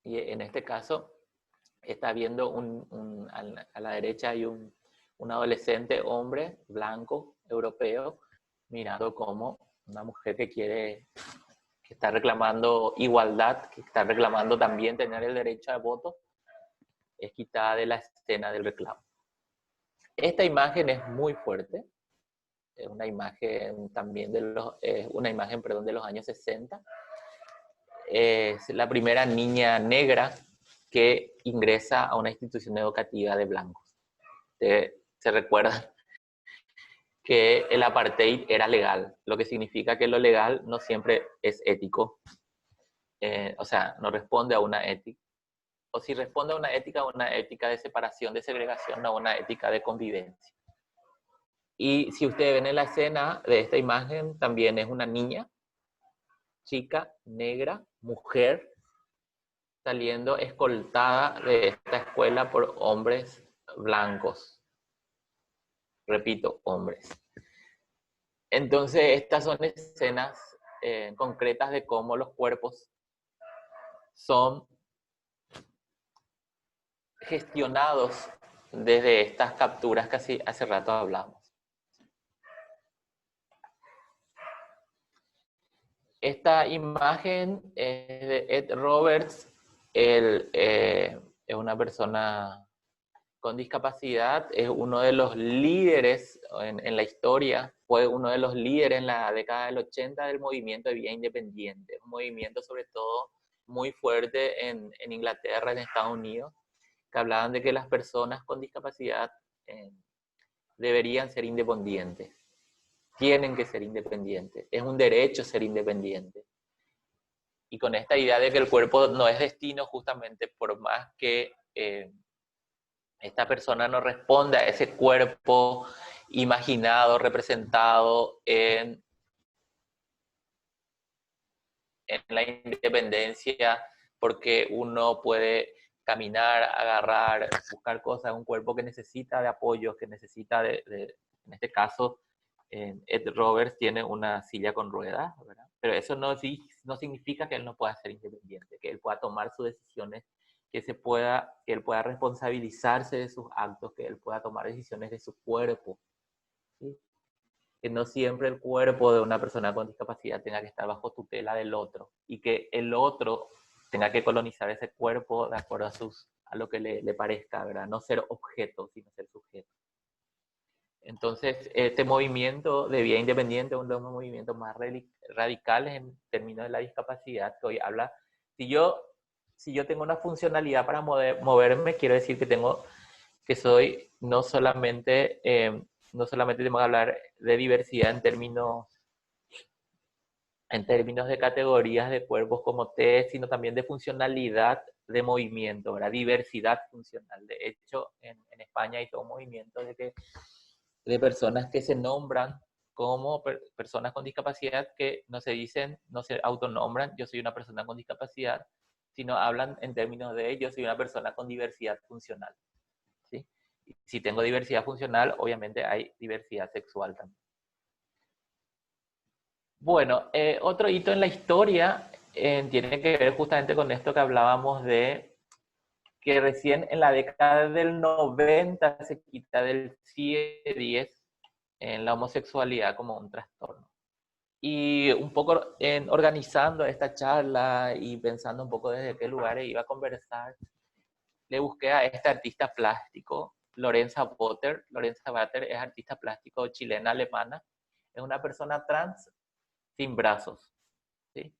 Y en este caso, está viendo a la derecha hay un adolescente hombre blanco, europeo, mirando como una mujer que está reclamando igualdad, que está reclamando también tener el derecho al voto, es quitada de la escena del reclamo. Esta imagen es muy fuerte, es una imagen también de los años 60. Es la primera niña negra que ingresa a una institución educativa de blancos. Se recuerda que el apartheid era legal, lo que significa que lo legal no siempre es ético, o sea, no responde a una ética, o si responde a una ética de separación, de segregación, no a una ética de convivencia. Y si ustedes ven en la escena de esta imagen, también es una niña, chica, negra, mujer, saliendo escoltada de esta escuela por hombres blancos. Repito, hombres. Entonces, estas son escenas concretas de cómo los cuerpos son gestionados desde estas capturas que hace rato hablamos. Esta imagen es de Ed Roberts. Él es una persona con discapacidad, es uno de los líderes en la historia, fue uno de los líderes en la década del 80 del movimiento de vida independiente, un movimiento sobre todo muy fuerte en Inglaterra, en Estados Unidos, que hablaban de que las personas con discapacidad deberían ser independientes, tienen que ser independientes, es un derecho ser independiente. Y con esta idea de que el cuerpo no es destino, justamente por más que esta persona no responde a ese cuerpo imaginado, representado en la independencia, porque uno puede caminar, agarrar, buscar cosas, un cuerpo que necesita de apoyo, que necesita en este caso, Ed Roberts tiene una silla con ruedas, ¿verdad? Pero eso no significa que él no pueda ser independiente, que él pueda tomar sus decisiones, que él pueda responsabilizarse de sus actos, que él pueda tomar decisiones de su cuerpo, ¿sí? Que no siempre el cuerpo de una persona con discapacidad tenga que estar bajo tutela del otro y que el otro tenga que colonizar ese cuerpo de acuerdo a lo que le parezca, ¿verdad? No ser objeto, sino ser sujeto. Entonces, este movimiento de vida independiente es uno de los movimientos más radicales en términos de la discapacidad, que hoy habla, si yo tengo una funcionalidad para moverme, quiero decir que soy no solamente tengo que hablar de diversidad en términos de categorías de cuerpos como T, sino también de funcionalidad de movimiento, ¿verdad? Diversidad funcional. De hecho, en España hay todo un movimiento de personas que se nombran como personas con discapacidad, que no se autonombran, yo soy una persona con discapacidad, sino hablan en términos de yo soy una persona con diversidad funcional. ¿Sí? Si tengo diversidad funcional, obviamente hay diversidad sexual también. Bueno, otro hito en la historia tiene que ver justamente con esto que hablábamos de que recién en la década del 90 se quita del CIE-10 en la homosexualidad como un trastorno. Y un poco organizando esta charla y pensando un poco desde qué lugares iba a conversar, le busqué a este artista plástico, Lorenza Botter. Lorenza Botter es artista plástico chilena-alemana. Es una persona trans sin brazos, ¿sí?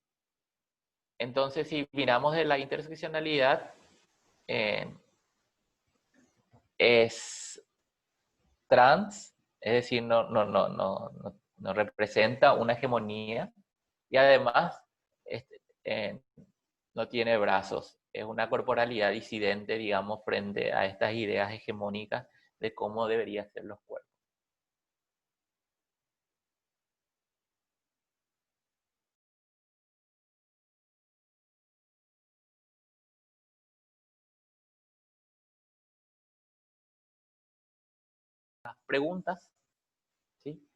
Entonces, si miramos de la interseccionalidad, es trans, es decir, no representa una hegemonía y además no tiene brazos. Es una corporalidad disidente, digamos, frente a estas ideas hegemónicas de cómo deberían ser los cuerpos. preguntas, ¿sí?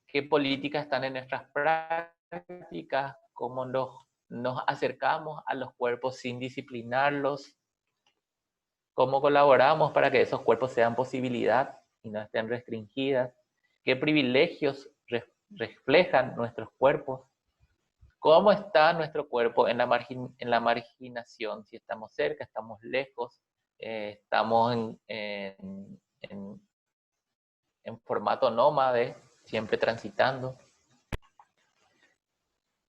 ¿Qué políticas están en nuestras prácticas? ¿Cómo nos acercamos a los cuerpos sin disciplinarlos? ¿Cómo colaboramos para que esos cuerpos sean posibilidad y no estén restringidas? ¿Qué privilegios reflejan nuestros cuerpos? ¿Cómo está nuestro cuerpo en la marginación? Si estamos cerca, estamos lejos, estamos en formato nómade, siempre transitando.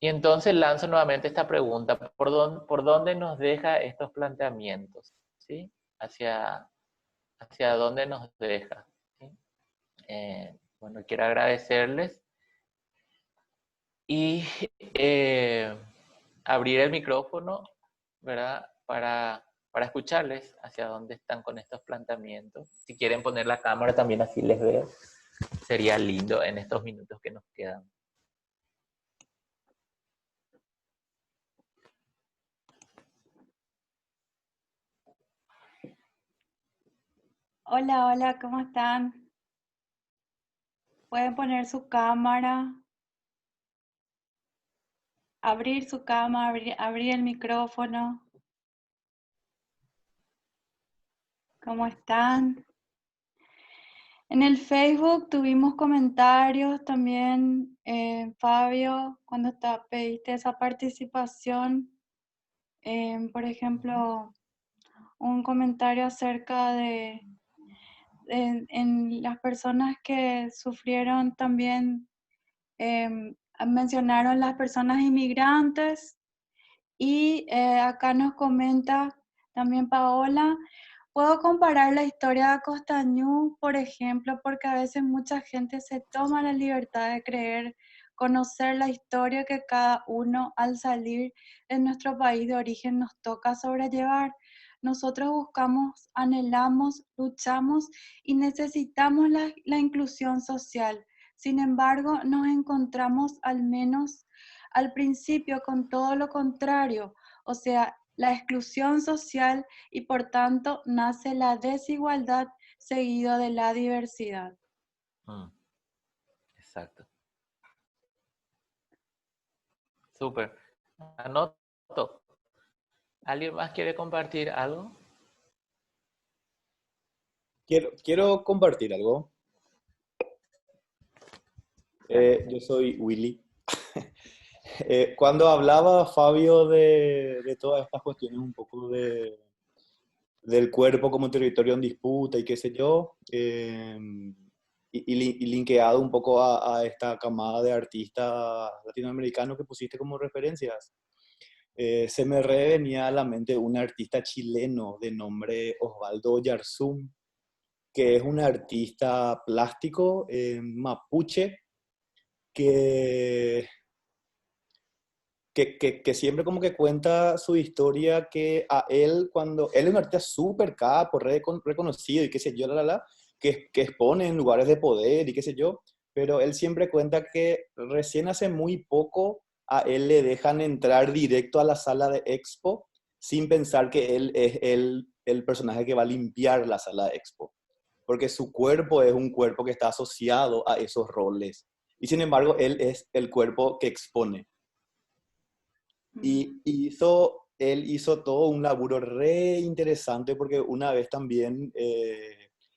Y entonces lanzo nuevamente esta pregunta: ¿por dónde nos deja estos planteamientos? ¿Sí? ¿Hacia dónde nos deja? ¿Sí? Bueno, quiero agradecerles y abrir el micrófono, ¿verdad? Para escucharles hacia dónde están con estos planteamientos. Si quieren poner la cámara también, así les veo. Sería lindo en estos minutos que nos quedan. Hola, hola, ¿cómo están? Pueden poner su cámara, abrir su cámara, abrir el micrófono. ¿Cómo están? En el Facebook tuvimos comentarios también, Fabio, cuando pediste esa participación. Por ejemplo, un comentario acerca de en las personas que sufrieron también, mencionaron las personas inmigrantes. Y acá nos comenta también Paola: puedo comparar la historia de Costañú, por ejemplo, porque a veces mucha gente se toma la libertad de creer conocer la historia que cada uno al salir de nuestro país de origen nos toca sobrellevar. Nosotros buscamos, anhelamos, luchamos y necesitamos la inclusión social. Sin embargo, nos encontramos al menos al principio con todo lo contrario, o sea, la exclusión social, y por tanto nace la desigualdad seguido de la diversidad. Exacto. Súper. Anoto. ¿Alguien más quiere compartir algo? Quiero compartir algo. Yo soy Willy. Cuando hablaba Fabio de todas estas cuestiones un poco del cuerpo como territorio en disputa y qué sé yo, y linkeado un poco a esta camada de artistas latinoamericanos que pusiste como referencias, se me revenía a la mente un artista chileno de nombre Osvaldo Oyarzún, que es un artista plástico mapuche que siempre como que cuenta su historia, que a él, cuando él es un artista súper capo, reconocido y qué sé yo, que expone en lugares de poder y qué sé yo, pero él siempre cuenta que recién hace muy poco a él le dejan entrar directo a la sala de expo sin pensar que él es el personaje que va a limpiar la sala de expo, porque su cuerpo es un cuerpo que está asociado a esos roles, y sin embargo él es el cuerpo que expone. Y él hizo todo un laburo re interesante, porque una vez también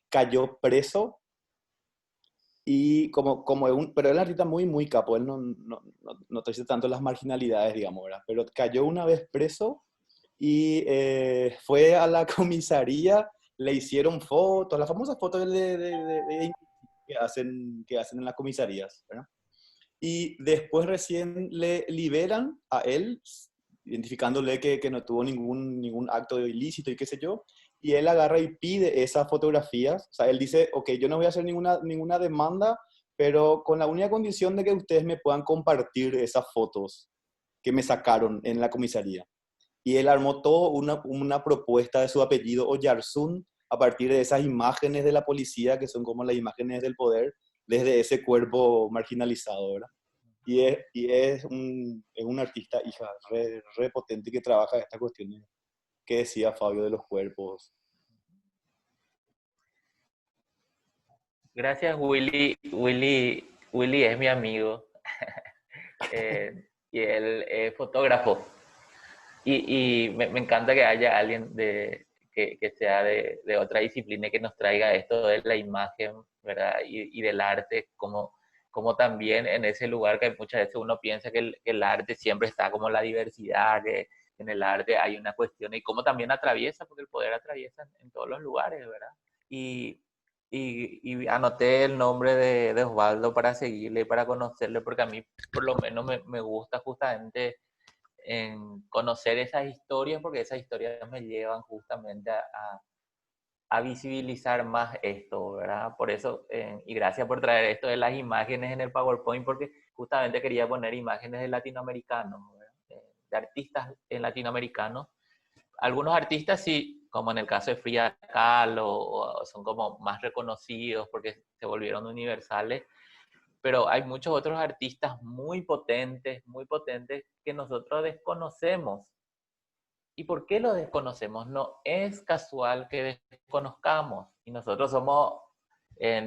cayó preso, y como es pero él es artista muy, muy capo, él no te dice tanto las marginalidades, digamos, ¿verdad? Pero cayó una vez preso y fue a la comisaría, le hicieron fotos, las famosas fotos que hacen en las comisarías, ¿verdad? Y después recién le liberan a él, identificándole que no tuvo ningún acto ilícito y qué sé yo, y él agarra y pide esas fotografías. O sea, él dice: ok, yo no voy a hacer ninguna demanda, pero con la única condición de que ustedes me puedan compartir esas fotos que me sacaron en la comisaría. Y él armó toda una propuesta de su apellido Oyarzún a partir de esas imágenes de la policía, que son como las imágenes del poder, desde ese cuerpo marginalizado, ¿verdad? Es un artista, hija, re potente, que trabaja esta cuestión que decía Fabio de los cuerpos. Gracias, Willy. Willy es mi amigo. Y él es fotógrafo. Y me encanta que haya alguien que sea de otra disciplina y que nos traiga esto de la imagen, ¿verdad? Y del arte, como también en ese lugar que muchas veces uno piensa que el arte siempre está como la diversidad, que en el arte hay una cuestión, y cómo también atraviesa, porque el poder atraviesa en todos los lugares, ¿verdad? Y, y anoté el nombre de Osvaldo para seguirle y para conocerle, porque a mí por lo menos me gusta justamente en conocer esas historias, porque esas historias me llevan justamente a visibilizar más esto, ¿verdad? Por eso, y gracias por traer esto de las imágenes en el PowerPoint, porque justamente quería poner imágenes de latinoamericanos, ¿verdad? De artistas latinoamericanos. Algunos artistas sí, como en el caso de Frida Kahlo, son como más reconocidos porque se volvieron universales, pero hay muchos otros artistas muy potentes que nosotros desconocemos. ¿Y por qué lo desconocemos? No es casual que desconozcamos. Y nosotros somos,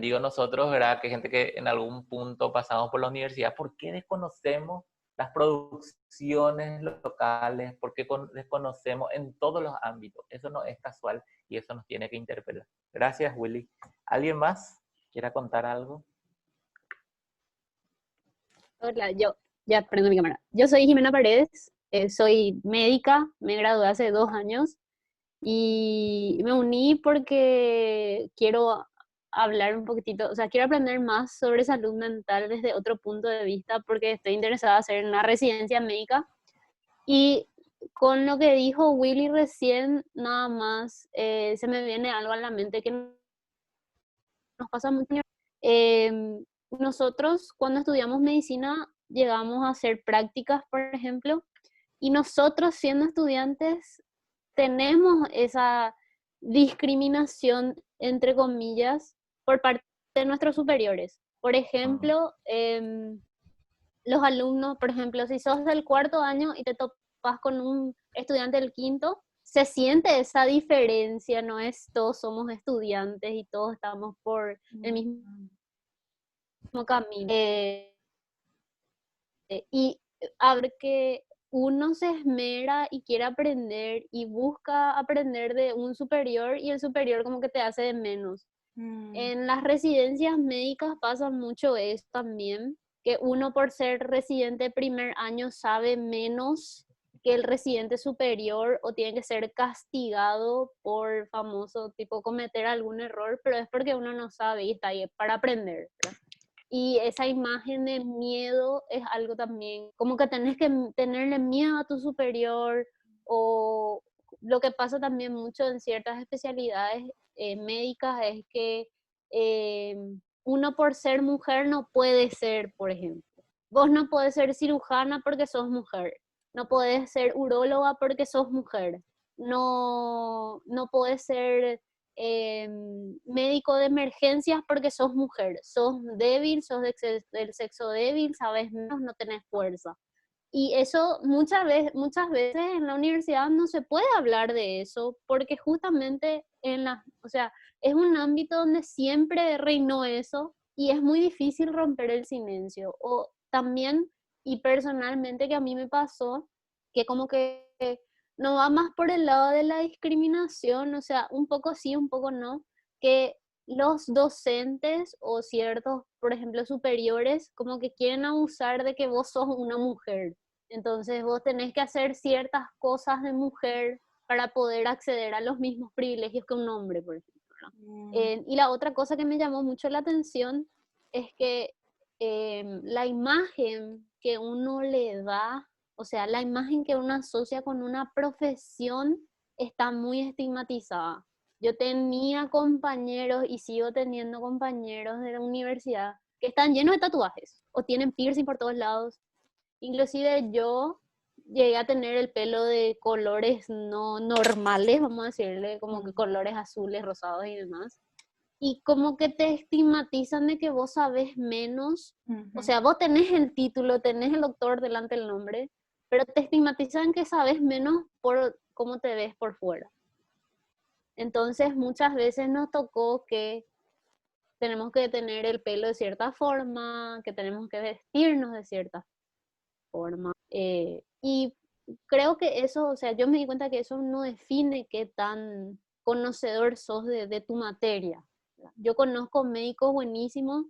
digo nosotros, ¿verdad? Que gente que en algún punto pasamos por la universidad, ¿por qué desconocemos las producciones locales? ¿Por qué desconocemos en todos los ámbitos? Eso no es casual y eso nos tiene que interpelar. Gracias, Willy. ¿Alguien más quiera contar algo? Hola, yo ya prendo mi cámara. Yo soy Jimena Paredes, soy médica, me gradué hace 2 años y me uní porque quiero hablar un poquitito, o sea, quiero aprender más sobre salud mental desde otro punto de vista porque estoy interesada en hacer una residencia médica y con lo que dijo Willy recién, nada más se me viene algo a la mente que nos pasa mucho. Nosotros cuando estudiamos medicina llegamos a hacer prácticas, por ejemplo, y nosotros siendo estudiantes tenemos esa discriminación, entre comillas, por parte de nuestros superiores. Por ejemplo, los alumnos, por ejemplo, si sos del 4.º año y te topas con un estudiante del 5.º, se siente esa diferencia, no es todos somos estudiantes y todos estamos por el mismo camino. Y a ver que uno se esmera y quiere aprender y busca aprender de un superior y el superior como que te hace de menos. En las residencias médicas pasa mucho eso también, que uno por ser residente primer año sabe menos que el residente superior o tiene que ser castigado por famoso tipo cometer algún error, pero es porque uno no sabe y está ahí para aprender, ¿verdad? Y esa imagen de miedo es algo también, como que tenés que tenerle miedo a tu superior, o lo que pasa también mucho en ciertas especialidades médicas es que eh, uno por ser mujer no puede ser, por ejemplo. Vos no podés ser cirujana porque sos mujer, no podés ser uróloga porque sos mujer, no podés ser médico de emergencias porque sos mujer, sos débil, sos del sexo débil, sabes menos, no tenés fuerza. Y eso muchas veces en la universidad no se puede hablar de eso porque justamente o sea, es un ámbito donde siempre reinó eso y es muy difícil romper el silencio. O también, y personalmente que a mí me pasó, que como que no va más por el lado de la discriminación, o sea, un poco sí, un poco no, que los docentes o ciertos, por ejemplo, superiores, como que quieren abusar de que vos sos una mujer. Entonces vos tenés que hacer ciertas cosas de mujer para poder acceder a los mismos privilegios que un hombre, por ejemplo, ¿no? Y la otra cosa que me llamó mucho la atención es que la imagen que uno le da, o sea, la imagen que uno asocia con una profesión está muy estigmatizada. Yo tenía compañeros y sigo teniendo compañeros de la universidad que están llenos de tatuajes o tienen piercing por todos lados. Inclusive yo llegué a tener el pelo de colores no normales, vamos a decirle, como que colores azules, rosados y demás. Y como que te estigmatizan de que vos sabes menos. O sea, vos tenés el título, tenés el doctor delante del nombre, pero te estigmatizan que sabes menos por cómo te ves por fuera. Entonces muchas veces nos tocó que tenemos que tener el pelo de cierta forma, que tenemos que vestirnos de cierta forma. Y creo que eso, o sea, yo me di cuenta que eso no define qué tan conocedor sos de tu materia. Yo conozco médicos buenísimos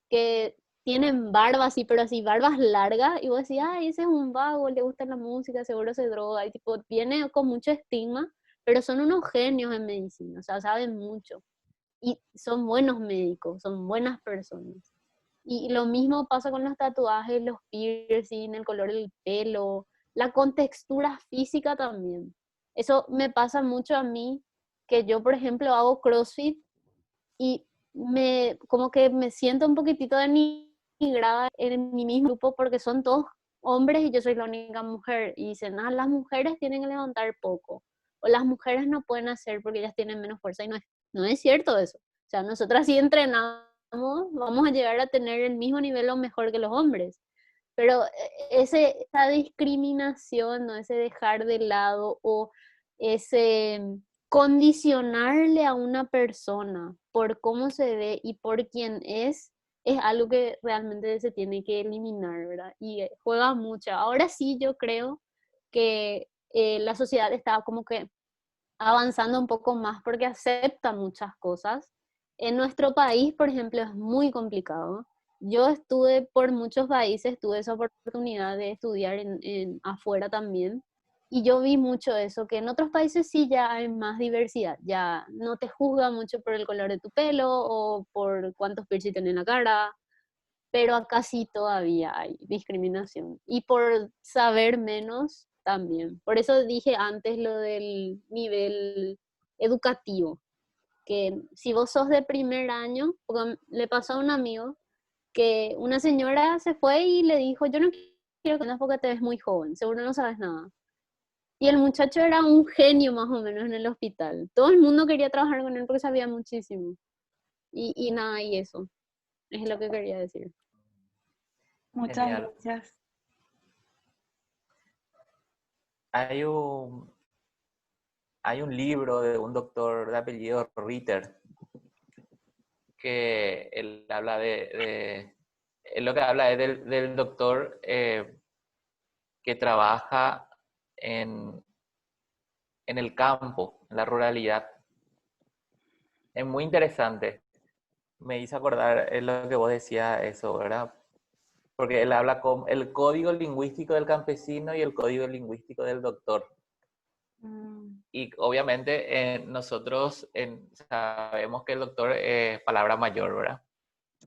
que tienen barbas, así, pero así, barbas largas, y vos decís, ay, ese es un vago, le gusta la música, seguro se droga, y tipo, viene con mucho estigma, pero son unos genios en medicina, o sea, saben mucho, y son buenos médicos, son buenas personas. Y lo mismo pasa con los tatuajes, los piercing, el color del pelo, la contextura física también. Eso me pasa mucho a mí, que yo, por ejemplo, hago CrossFit y como que me siento un poquitito denigrada en mi mismo grupo porque son todos hombres y yo soy la única mujer. Y dicen, ah, las mujeres tienen que levantar poco. O las mujeres no pueden hacer porque ellas tienen menos fuerza. Y no es cierto eso. O sea, nosotras si entrenamos, vamos a llegar a tener el mismo nivel o mejor que los hombres. Pero esa discriminación, ¿no? Ese dejar de lado o ese condicionarle a una persona por cómo se ve y por quién es algo que realmente se tiene que eliminar, ¿verdad? Y juega mucho. Ahora sí yo creo que la sociedad está como que avanzando un poco más porque acepta muchas cosas. En nuestro país, por ejemplo, es muy complicado. Yo estuve por muchos países, tuve esa oportunidad de estudiar afuera también, y yo vi mucho eso, que en otros países sí ya hay más diversidad, ya no te juzgan mucho por el color de tu pelo o por cuántos piercing tienes en la cara, pero acá sí todavía hay discriminación. Y por saber menos también. Por eso dije antes lo del nivel educativo, que si vos sos de primer año, porque le pasó a un amigo que una señora se fue y le dijo, yo no quiero que andes porque te ves muy joven, seguro no sabes nada. Y el muchacho era un genio más o menos en el hospital. Todo el mundo quería trabajar con él porque sabía muchísimo. Y nada, y eso es lo que quería decir. Muchas Genial. gracias. Hay un, hay un libro de un doctor de apellido Ritter que él habla él lo que habla es del doctor que trabaja en el campo, en la ruralidad. Es muy interesante. Me hizo acordar es lo que vos decías eso, ¿verdad? Porque él habla con el código lingüístico del campesino y el código lingüístico del doctor. Y obviamente nosotros sabemos que el doctor es palabra mayor, ¿verdad?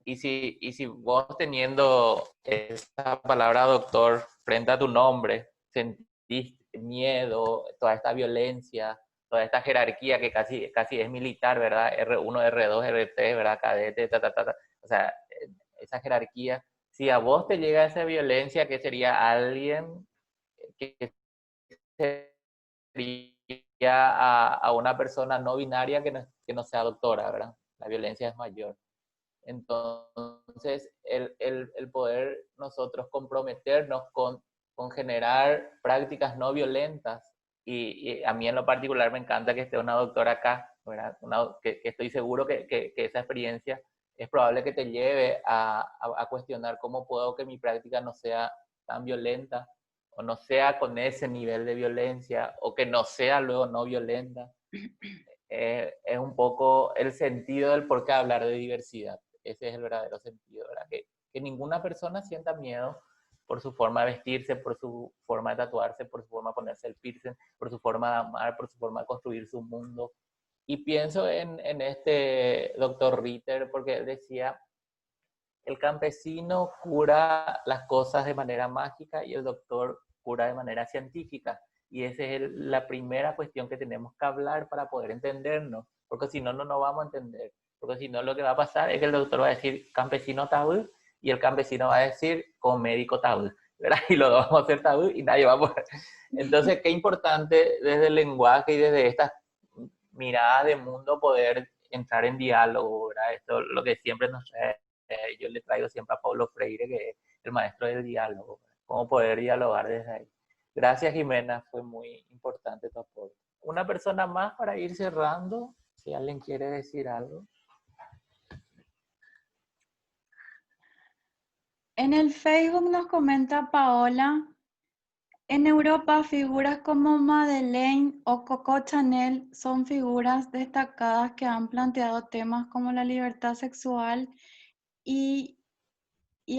Y si vos teniendo esa palabra doctor frente a tu nombre, sentís miedo, toda esta violencia, toda esta jerarquía que casi es militar, ¿verdad? R1, R2, R3, ¿verdad? Cadete, O sea, esa jerarquía. Si a vos te llega esa violencia, ¿qué sería alguien que sería a una persona no binaria que no sea doctora, ¿verdad? La violencia es mayor. Entonces, el poder nosotros comprometernos con generar prácticas no violentas, y a mí en lo particular me encanta que esté una doctora acá, ¿verdad? Que estoy seguro que esa experiencia es probable que te lleve a cuestionar cómo puedo que mi práctica no sea tan violenta, o no sea con ese nivel de violencia, o que no sea luego no violenta. Es un poco el sentido del por qué hablar de diversidad. Ese es el verdadero sentido, ¿verdad? Que ninguna persona sienta miedo por su forma de vestirse, por su forma de tatuarse, por su forma de ponerse el piercing, por su forma de amar, por su forma de construir su mundo. Y pienso en este doctor Ritter, porque él decía, el campesino cura las cosas de manera mágica y el doctor cura de manera científica. Y esa es la primera cuestión que tenemos que hablar para poder entendernos, porque si no, no nos vamos a entender. Porque si no, lo que va a pasar es que el doctor va a decir campesino tabú y el campesino va a decir con médico tabú, ¿verdad? Y los dos vamos a ser tabú y nadie va a poder. Entonces, qué importante desde el lenguaje y desde estas miradas de mundo poder entrar en diálogo, ¿verdad? Esto es lo que siempre nos trae. Yo le traigo siempre a Paulo Freire, que es el maestro del diálogo, ¿verdad? Cómo poder dialogar desde ahí. Gracias, Jimena, fue muy importante tu aporte. Una persona más para ir cerrando, si alguien quiere decir algo. En el Facebook nos comenta Paola, en Europa figuras como Madeleine o Coco Chanel son figuras destacadas que han planteado temas como la libertad sexual y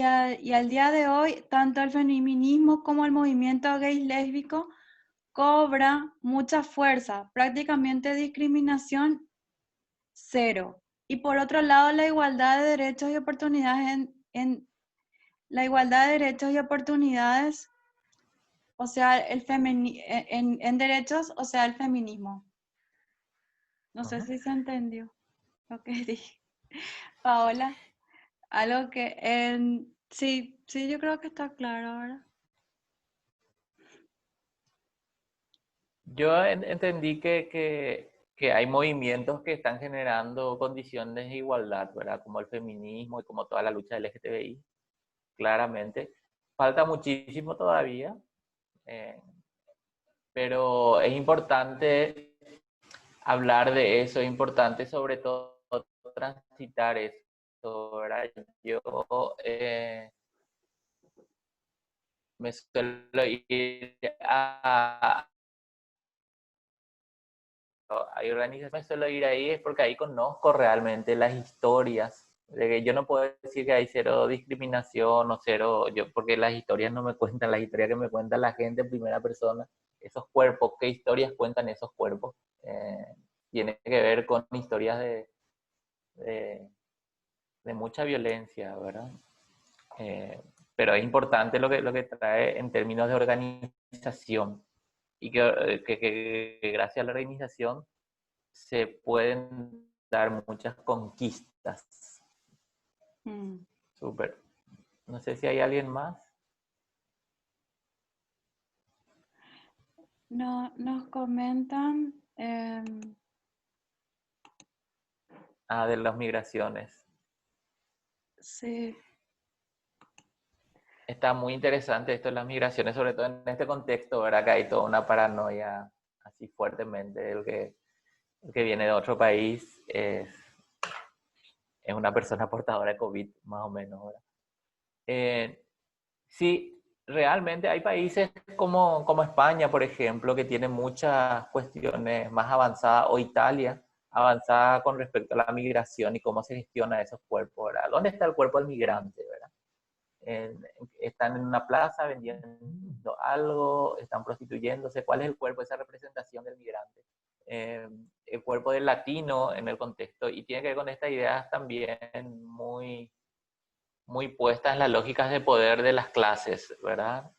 al día de hoy, tanto el feminismo como el movimiento gay lésbico cobra mucha fuerza, prácticamente discriminación cero. Y por otro lado, la igualdad de derechos y oportunidades la igualdad de derechos y oportunidades, o sea, en derechos, o sea, el feminismo. No sé si se entendió lo que dije. Paola, algo que sí, yo creo que está claro ahora. Yo entendí que hay movimientos que están generando condiciones de igualdad, ¿verdad? Como el feminismo y como toda la lucha del LGTBI, claramente. Falta muchísimo todavía, pero es importante hablar de eso, es importante sobre todo transitar eso, ¿verdad? Yo me suelo ir hay organizaciones, me suelo ir ahí es porque ahí conozco realmente las historias, de que yo no puedo decir que hay cero discriminación o cero, porque las historias no me cuentan, las historias que me cuenta la gente en primera persona, esos cuerpos, qué historias cuentan esos cuerpos, tiene que ver con historias de, de mucha violencia, ¿verdad? Pero es importante lo que trae en términos de organización y que gracias a la organización se pueden dar muchas conquistas. Súper. No sé si hay alguien más. No, nos comentan... De las migraciones. sí. Está muy interesante esto de las migraciones, sobre todo en este contexto, ¿verdad? Que hay toda una paranoia así fuertemente. El que viene de otro país es una persona portadora de COVID, más o menos, ¿verdad? Sí, realmente hay países como España, por ejemplo, que tienen muchas cuestiones más avanzadas, o Italia, avanzada con respecto a la migración y cómo se gestiona esos cuerpos, ¿verdad? ¿Dónde está el cuerpo del migrante, verdad? Están en una plaza vendiendo algo, están prostituyéndose. ¿Cuál es el cuerpo, esa representación del migrante? El cuerpo del latino en el contexto, y tiene que ver con estas ideas también muy, muy puestas en las lógicas de poder de las clases, ¿verdad?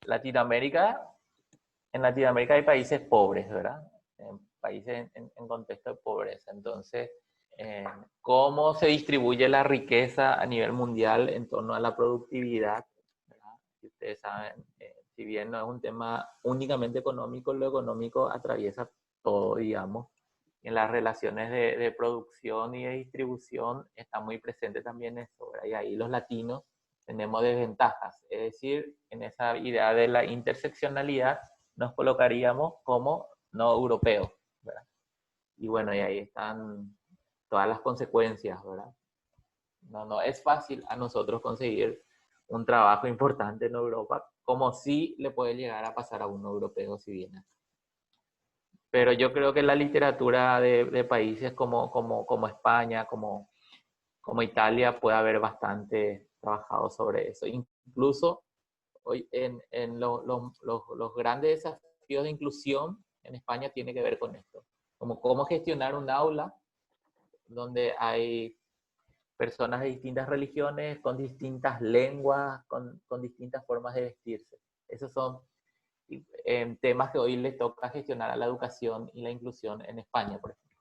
Latinoamérica, en Latinoamérica hay países pobres, ¿verdad? Países en contexto de pobreza. Entonces, ¿cómo se distribuye la riqueza a nivel mundial en torno a la productividad? ¿Verdad? Si ustedes saben, si bien no es un tema únicamente económico, lo económico atraviesa todo, digamos. En las relaciones de producción y de distribución está muy presente también eso, ¿verdad? Y ahí los latinos tenemos desventajas. Es decir, en esa idea de la interseccionalidad nos colocaríamos como no europeos, ¿verdad? Y bueno, y ahí están todas las consecuencias, ¿verdad? No es fácil a nosotros conseguir un trabajo importante en Europa, como si le puede llegar a pasar a un europeo si viene. Pero yo creo que la literatura de países como España, como Italia, puede haber bastante trabajado sobre eso. Incluso hoy en los grandes desafíos de inclusión en España tiene que ver con esto. Como cómo gestionar un aula donde hay personas de distintas religiones, con distintas lenguas, con distintas formas de vestirse. Esos son temas que hoy le toca gestionar a la educación y la inclusión en España, por ejemplo.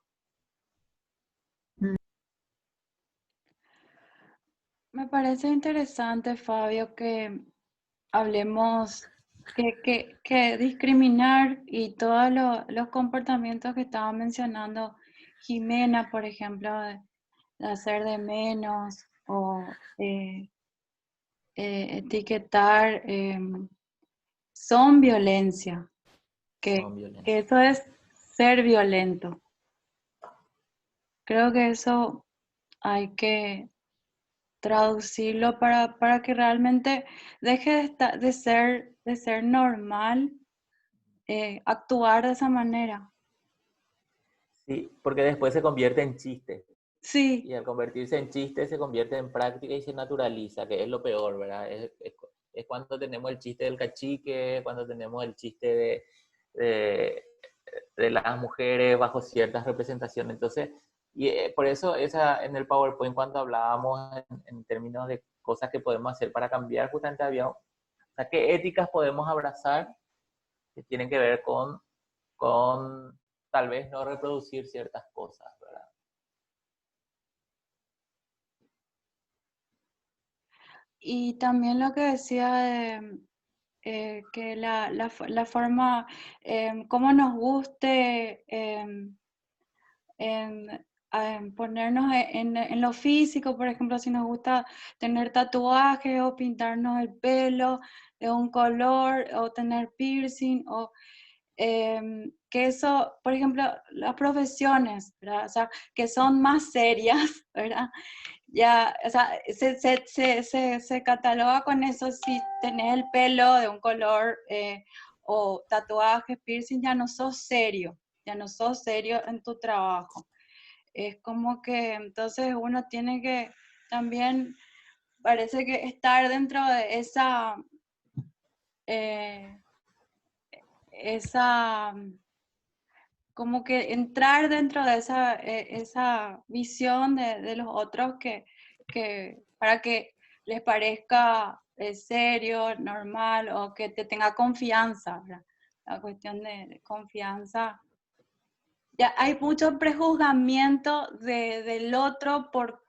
Me parece interesante, Fabio, que hablemos que discriminar y todos los comportamientos que estaba mencionando Jimena, por ejemplo, de hacer de menos o etiquetar, son violencia, Son que violencia. eso es ser violento. Creo que eso hay que traducirlo para que realmente deje de ser normal actuar de esa manera. Sí, porque después se convierte en chiste. Sí. Y al convertirse en chiste se convierte en práctica y se naturaliza, que es lo peor, ¿verdad? Es cuando tenemos el chiste del cachique, cuando tenemos el chiste de, de las mujeres bajo ciertas representaciones. Entonces, y por eso en el PowerPoint cuando hablábamos en términos de cosas que podemos hacer para cambiar, justamente había, o sea, qué éticas podemos abrazar que tienen que ver con tal vez no reproducir ciertas cosas, ¿verdad? Y también lo que decía de que la forma, cómo nos guste ponernos en lo físico, por ejemplo, si nos gusta tener tatuajes o pintarnos el pelo de un color o tener piercing o que eso, por ejemplo, las profesiones, ¿verdad? O sea, que son más serias, ¿verdad? Ya, o sea, se cataloga con eso si tenés el pelo de un color o tatuajes, piercing, ya no sos serio en tu trabajo. Es como que entonces uno tiene que también, parece que estar dentro de esa como que entrar dentro de esa visión de los otros que para que les parezca serio, normal o que te tenga confianza, ¿verdad? La cuestión de confianza. Ya hay mucho prejuzgamiento del otro por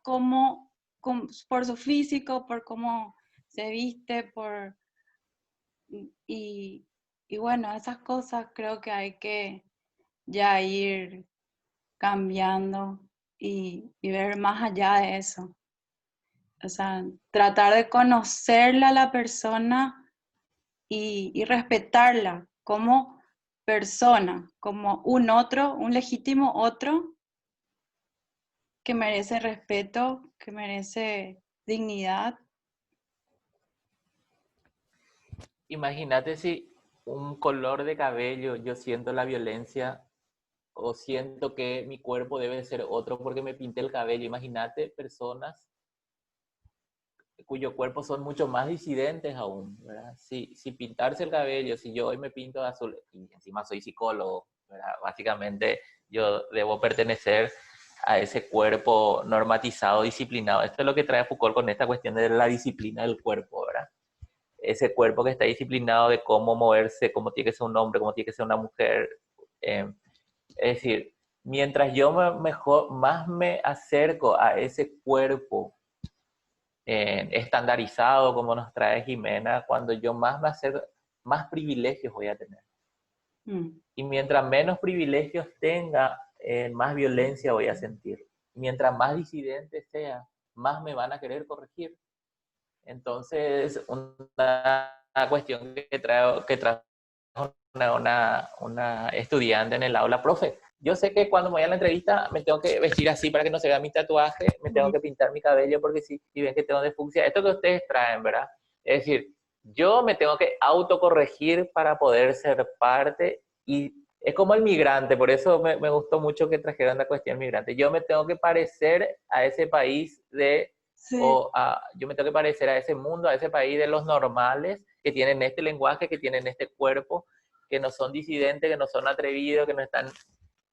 por su físico, por cómo se viste, y, y bueno, esas cosas creo que hay que ya ir cambiando y ver más allá de eso. O sea, tratar de conocerla a la persona y respetarla como persona, como un legítimo otro que merece respeto, que merece dignidad. Imagínate si un color de cabello, yo siento la violencia o siento que mi cuerpo debe ser otro porque me pinté el cabello. Imagínate personas cuyos cuerpos son mucho más disidentes aún, ¿verdad? Si pintarse el cabello, si yo hoy me pinto de azul, y encima soy psicólogo, ¿verdad? Básicamente yo debo pertenecer a ese cuerpo normatizado, disciplinado. Esto es lo que trae Foucault con esta cuestión de la disciplina del cuerpo, ¿verdad? Ese cuerpo que está disciplinado de cómo moverse, cómo tiene que ser un hombre, cómo tiene que ser una mujer. Es decir, mientras yo más me acerco a ese cuerpo estandarizado como nos trae Jimena, cuando yo más me acerco, más privilegios voy a tener. Y mientras menos privilegios tenga, más violencia voy a sentir. Mientras más disidente sea, más me van a querer corregir. Entonces, una cuestión que trajo una estudiante en el aula, profe, yo sé que cuando me voy a la entrevista me tengo que vestir así para que no se vea mi tatuaje, me tengo que pintar mi cabello porque si ven que tengo disfunción, esto que ustedes traen, ¿verdad? Es decir, yo me tengo que autocorregir para poder ser parte y es como el migrante, por eso me gustó mucho que trajeran la cuestión migrante. Yo me tengo que parecer a ese país yo me tengo que parecer a ese mundo, a ese país de los normales que tienen este lenguaje, que tienen este cuerpo, que no son disidentes, que no son atrevidos, que no están...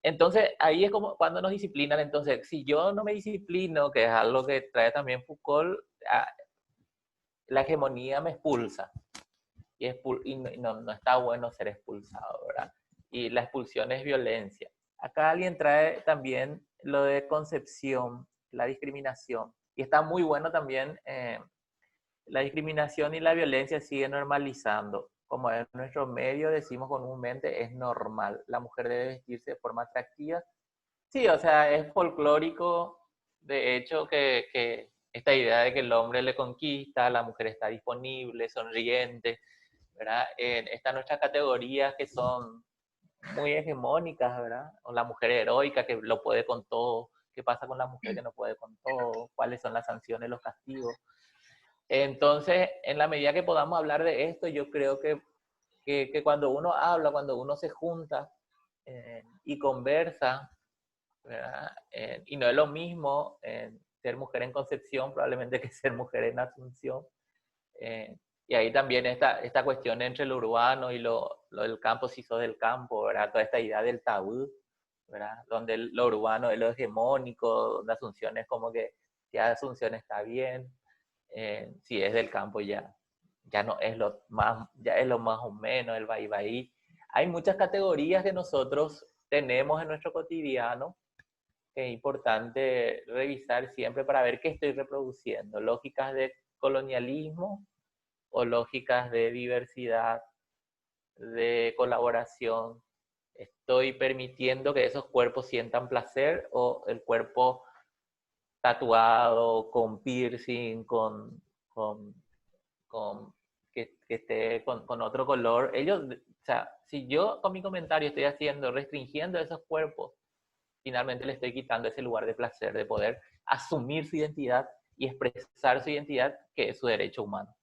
Entonces, ahí es como cuando nos disciplinan. Entonces, si yo no me disciplino, que es algo que trae también Foucault, la hegemonía me expulsa. Y no está bueno ser expulsado, ¿verdad? Y la expulsión es violencia. Acá alguien trae también lo de concepción, la discriminación. Y está muy bueno también, la discriminación y la violencia sigue normalizando. Como en nuestro medio decimos comúnmente, es normal. La mujer debe vestirse de forma atractiva. Sí, o sea, es folclórico, de hecho, que esta idea de que el hombre le conquista, la mujer está disponible, sonriente, ¿verdad? Están nuestras categorías que son muy hegemónicas, ¿verdad? O la mujer heroica que lo puede con todo, qué pasa con la mujer que no puede con todo, cuáles son las sanciones, los castigos. Entonces, en la medida que podamos hablar de esto, yo creo que cuando uno habla, cuando uno se junta y conversa, ¿verdad? Y no es lo mismo ser mujer en Concepción probablemente que ser mujer en Asunción. Y ahí también esta cuestión entre lo urbano y lo del campo, si sos del campo, ¿verdad? Toda esta idea del tabú, ¿verdad? Donde lo urbano es lo hegemónico, donde Asunción es como que ya Asunción está bien, si es del campo ya no es lo más, ya es lo más o menos el vaivai. Hay muchas categorías que nosotros tenemos en nuestro cotidiano que es importante revisar siempre para ver qué estoy reproduciendo, lógicas de colonialismo o lógicas de diversidad, de colaboración. Estoy permitiendo que esos cuerpos sientan placer o el cuerpo tatuado, con piercing, que esté con otro color. Ellos, o sea, si yo con mi comentario estoy restringiendo esos cuerpos, finalmente le estoy quitando ese lugar de placer, de poder asumir su identidad y expresar su identidad, que es su derecho humano.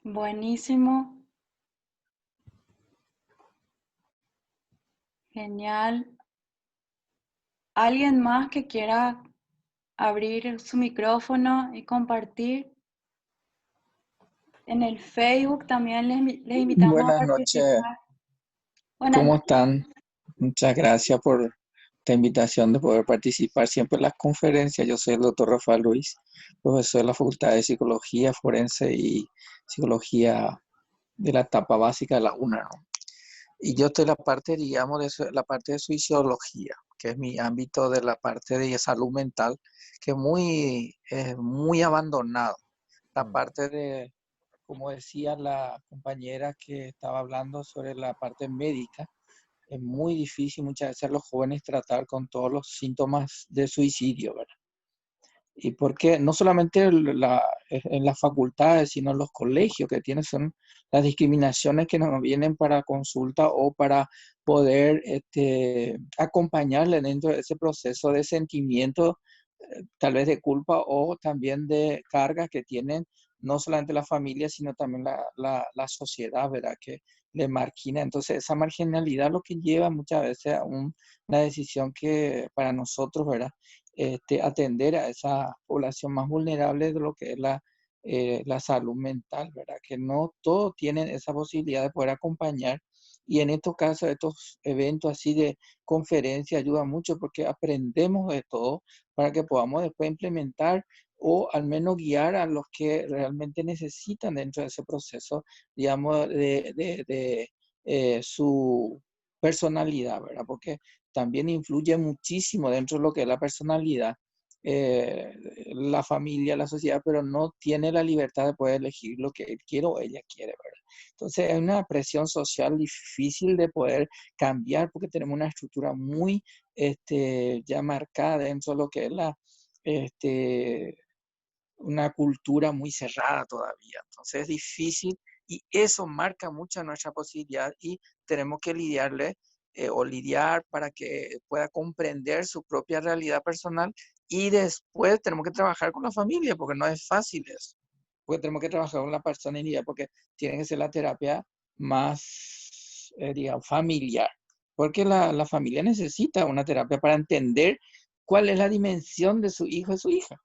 Buenísimo. Genial. ¿Alguien más que quiera abrir su micrófono y compartir? En el Facebook también les invitamos a Buenas noches, participar. Buenas ¿cómo noches. están? Muchas gracias por esta invitación de poder participar siempre en las conferencias. Yo soy el doctor Rafael Ruiz, profesor de la Facultad de Psicología Forense y Psicología de la etapa básica de la UNA, ¿no? Y yo estoy en la parte, digamos, la parte de suicidología, que es mi ámbito de la parte de salud mental, que es muy abandonado. La parte de, como decía la compañera que estaba hablando sobre la parte médica, es muy difícil muchas veces a los jóvenes tratar con todos los síntomas de suicidio, ¿verdad? Y porque no solamente en las facultades, sino en los colegios que tienen son las discriminaciones que nos vienen para consulta o para poder acompañarle dentro de ese proceso de sentimiento, tal vez de culpa o también de cargas que tienen no solamente la familia, sino también la sociedad, ¿verdad? Que le margina. Entonces, esa marginalidad lo que lleva muchas veces a una decisión que para nosotros, ¿verdad? Atender a esa población más vulnerable de lo que es la salud mental, ¿verdad? Que no todos tienen esa posibilidad de poder acompañar. Y en estos casos, estos eventos así de conferencia ayudan mucho porque aprendemos de todo para que podamos después implementar o al menos guiar a los que realmente necesitan dentro de ese proceso, digamos, de su personalidad, ¿verdad? Porque también influye muchísimo dentro de lo que es la personalidad, la familia, la sociedad, pero no tiene la libertad de poder elegir lo que él quiere o ella quiere, ¿verdad? Entonces es una presión social difícil de poder cambiar porque tenemos una estructura muy ya marcada dentro de lo que es una cultura muy cerrada todavía. Entonces es difícil y eso marca mucho nuestra posibilidad y tenemos que lidiar para que pueda comprender su propia realidad personal y después tenemos que trabajar con la familia porque no es fácil eso. Porque tenemos que trabajar con la personalidad porque tiene que ser la terapia más, digamos, familiar. Porque la familia necesita una terapia para entender cuál es la dimensión de su hijo y su hija.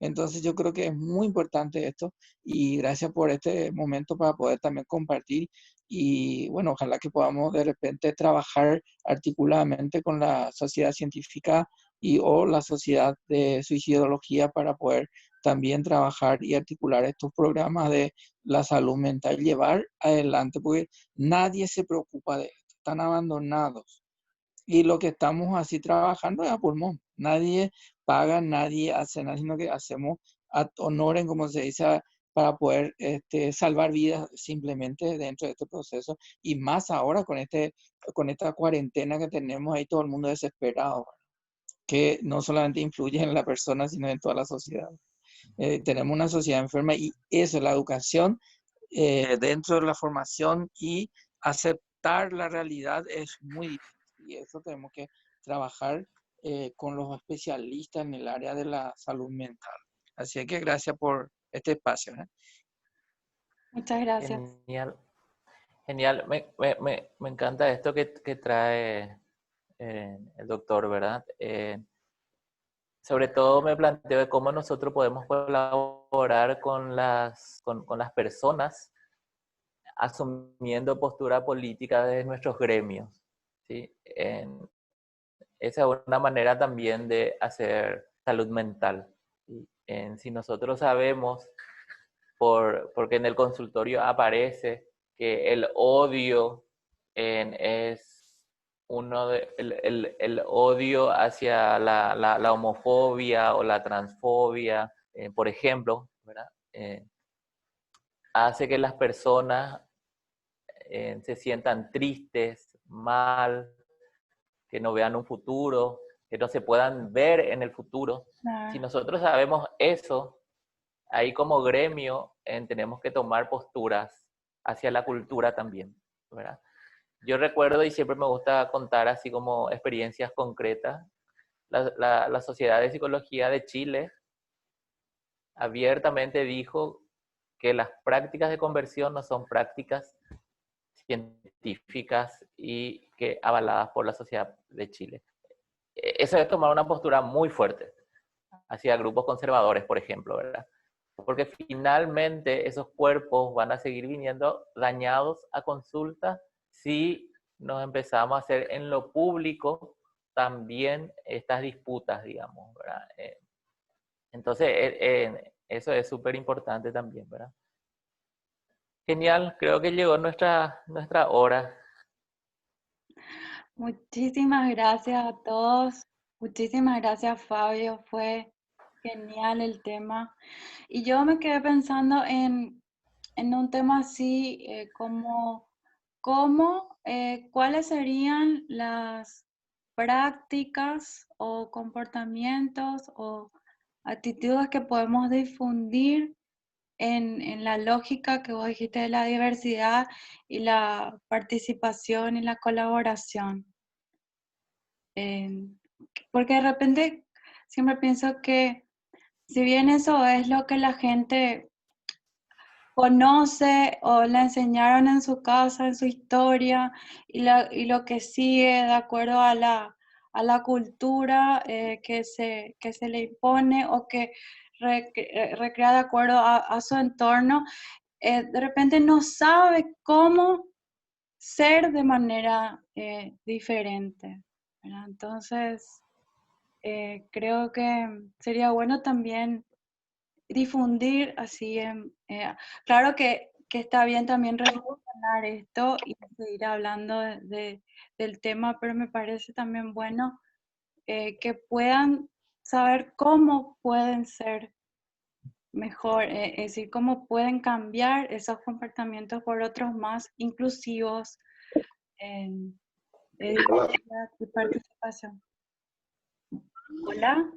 Entonces yo creo que es muy importante esto y gracias por este momento para poder también compartir y bueno, ojalá que podamos de repente trabajar articuladamente con la sociedad científica o la sociedad de suicidología para poder también trabajar y articular estos programas de la salud mental, llevar adelante, porque nadie se preocupa de esto, están abandonados. Y lo que estamos así trabajando es a pulmón. Nadie paga, nadie hace nada, sino que hacemos ad honorem, como se dice, para poder salvar vidas simplemente dentro de este proceso. Y más ahora con esta cuarentena que tenemos ahí, todo el mundo desesperado, que no solamente influye en la persona, sino en toda la sociedad. Tenemos una sociedad enferma y eso es la educación dentro de la formación y aceptar la realidad es muy difícil y eso tenemos que trabajar con los especialistas en el área de la salud mental. Así que gracias por este espacio. Muchas gracias. Genial, genial. Me encanta esto que trae el doctor, ¿verdad? Sobre todo me planteo de cómo nosotros podemos colaborar con las personas asumiendo postura política de nuestros gremios, ¿sí? Esa es una manera también de hacer salud mental, ¿sí? Si nosotros sabemos, porque en el consultorio aparece que el odio es el odio hacia la homofobia o la transfobia, por ejemplo, ¿verdad? Hace que las personas se sientan tristes, mal, que no vean un futuro, que no se puedan ver en el futuro. Si nosotros sabemos eso, ahí como gremio tenemos que tomar posturas hacia la cultura también, ¿verdad? Yo recuerdo y siempre me gusta contar así como experiencias concretas. La Sociedad de Psicología de Chile abiertamente dijo que las prácticas de conversión no son prácticas científicas y que avaladas por la Sociedad de Chile. Eso es tomar una postura muy fuerte hacia grupos conservadores, por ejemplo, ¿verdad? Porque finalmente esos cuerpos van a seguir viniendo dañados a consulta si nos empezamos a hacer en lo público también estas disputas, digamos, ¿verdad? Entonces, eso es súper importante también, ¿verdad? Genial, creo que llegó nuestra hora. Muchísimas gracias a todos. Muchísimas gracias, Fabio. Fue genial el tema. Y yo me quedé pensando en un tema así como cuáles serían las prácticas o comportamientos o actitudes que podemos difundir en la lógica que vos dijiste de la diversidad y la participación y la colaboración. Porque de repente siempre pienso que si bien eso es lo que la gente conoce o le enseñaron en su casa, en su historia, y lo que sigue de acuerdo a la cultura que se le impone o que recrea de acuerdo a su entorno, de repente no sabe cómo ser de manera diferente, ¿verdad? Entonces, creo que sería bueno también difundir así, claro que está bien también reflexionar esto y seguir hablando del tema, pero me parece también bueno que puedan saber cómo pueden ser mejor, es decir, cómo pueden cambiar esos comportamientos por otros más inclusivos de diversidad y participación. Hola.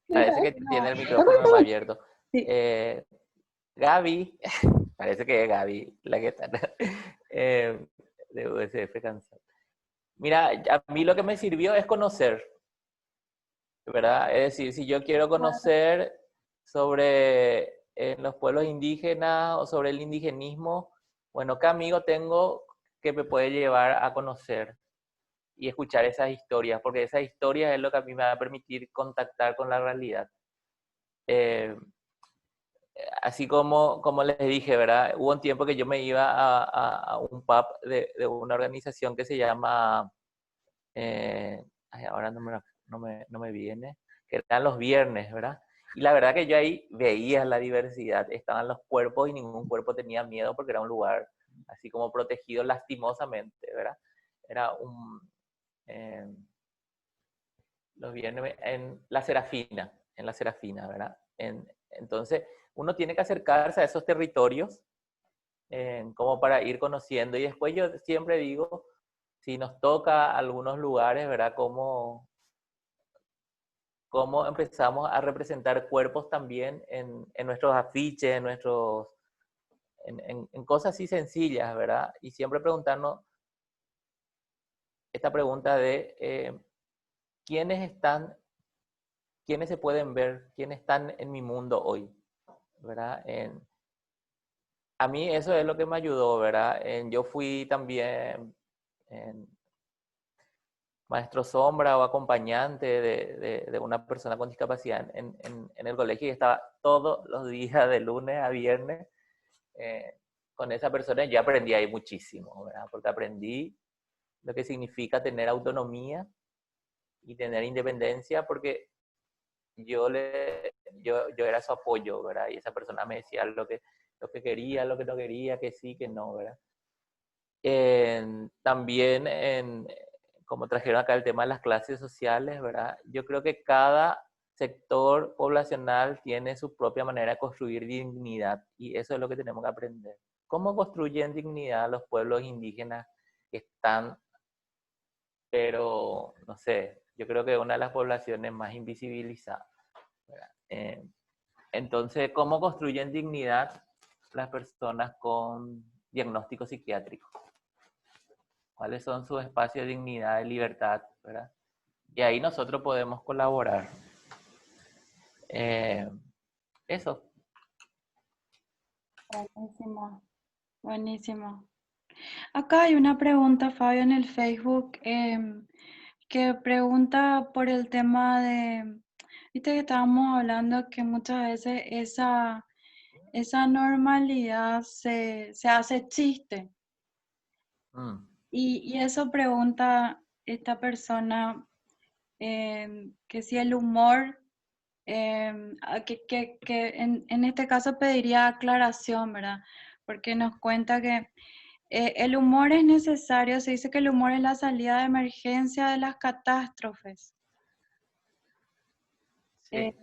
Parece que tiene el micrófono abierto. Sí. Gaby, parece que es Gaby la que está de USF Cansado. Mira, a mí lo que me sirvió es conocer, ¿verdad? Es decir, si yo quiero conocer sobre los pueblos indígenas o sobre el indigenismo, bueno, ¿qué amigo tengo que me puede llevar a conocer y escuchar esas historias? Porque esas historias es lo que a mí me va a permitir contactar con la realidad. Así como les dije, ¿verdad? Hubo un tiempo que yo me iba a un pub de una organización que se llama, ahora no me viene, que eran los viernes, ¿verdad? Y la verdad que yo ahí veía la diversidad, estaban los cuerpos y ningún cuerpo tenía miedo porque era un lugar así como protegido lastimosamente, ¿verdad? Era los viernes en la Serafina, ¿verdad? Entonces, uno tiene que acercarse a esos territorios como para ir conociendo. Y después yo siempre digo si nos toca algunos lugares, ¿verdad? Cómo empezamos a representar cuerpos también en nuestros afiches, en cosas así sencillas, ¿verdad? Y siempre preguntarnos esta pregunta de quiénes se pueden ver, quiénes están en mi mundo hoy, ¿verdad? A mí eso es lo que me ayudó, ¿verdad? Yo fui también maestro sombra o acompañante de una persona con discapacidad en el colegio y estaba todos los días de lunes a viernes con esa persona. Y yo aprendí ahí muchísimo, ¿verdad? Porque aprendí lo que significa tener autonomía y tener independencia, porque yo era su apoyo, ¿verdad? Y esa persona me decía lo que quería, lo que no quería, que sí, que no, ¿verdad? También, como trajeron acá el tema de las clases sociales, ¿verdad? Yo creo que cada sector poblacional tiene su propia manera de construir dignidad y eso es lo que tenemos que aprender. ¿Cómo construyen dignidad los pueblos indígenas que están, pero, no sé, yo creo que es una de las poblaciones más invisibilizadas, ¿verdad? Entonces, ¿cómo construyen dignidad las personas con diagnóstico psiquiátrico? ¿Cuáles son sus espacios de dignidad, de libertad, ¿verdad? Y ahí nosotros podemos colaborar. Eso. Buenísimo, buenísimo. Acá hay una pregunta, Fabio, en el Facebook, que pregunta por el tema de, viste que estábamos hablando que muchas veces esa normalidad se hace chiste. Y eso pregunta esta persona, que si el humor, que en este caso pediría aclaración, ¿verdad? Porque nos cuenta que el humor es necesario, se dice que el humor es la salida de emergencia de las catástrofes. Sí.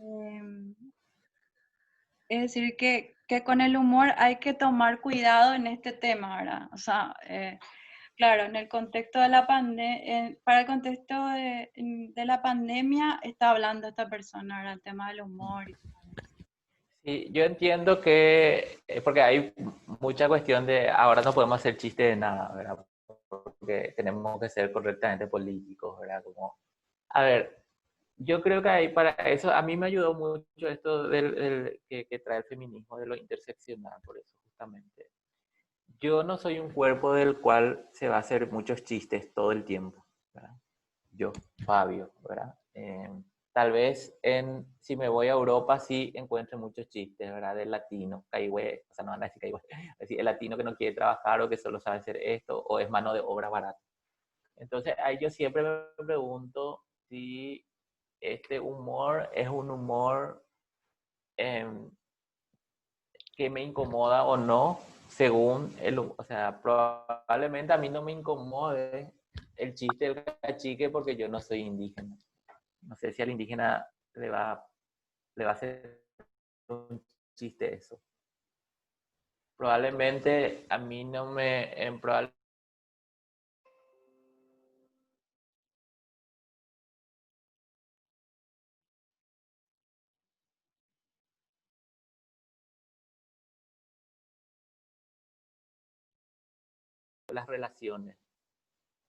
Es decir, que con el humor hay que tomar cuidado en este tema, ¿verdad? O sea, claro, en el contexto de la pandemia, para el contexto de la pandemia está hablando esta persona, ¿verdad? El tema del humor. Sí, yo entiendo que, porque hay mucha cuestión de, ahora no podemos hacer chiste de nada, ¿verdad? Porque tenemos que ser correctamente políticos, ¿verdad? Como, a ver, yo creo que hay para eso, a mí me ayudó mucho esto que trae el feminismo, de lo interseccional, por eso justamente. Yo no soy un cuerpo del cual se va a hacer muchos chistes todo el tiempo, ¿verdad? Yo, Fabio, ¿verdad? Tal vez si me voy a Europa sí encuentre muchos chistes, ¿verdad? Del latino, caigüe, o sea, no van a decir caigüe, es decir, el latino que no quiere trabajar o que solo sabe hacer esto, o es mano de obra barata. Entonces, ahí yo siempre me pregunto si este humor es un humor que me incomoda o no, según o sea, probablemente a mí no me incomode el chiste del cachique porque yo no soy indígena. No sé si al indígena le va a hacer un chiste eso. Probablemente a mí no me... las relaciones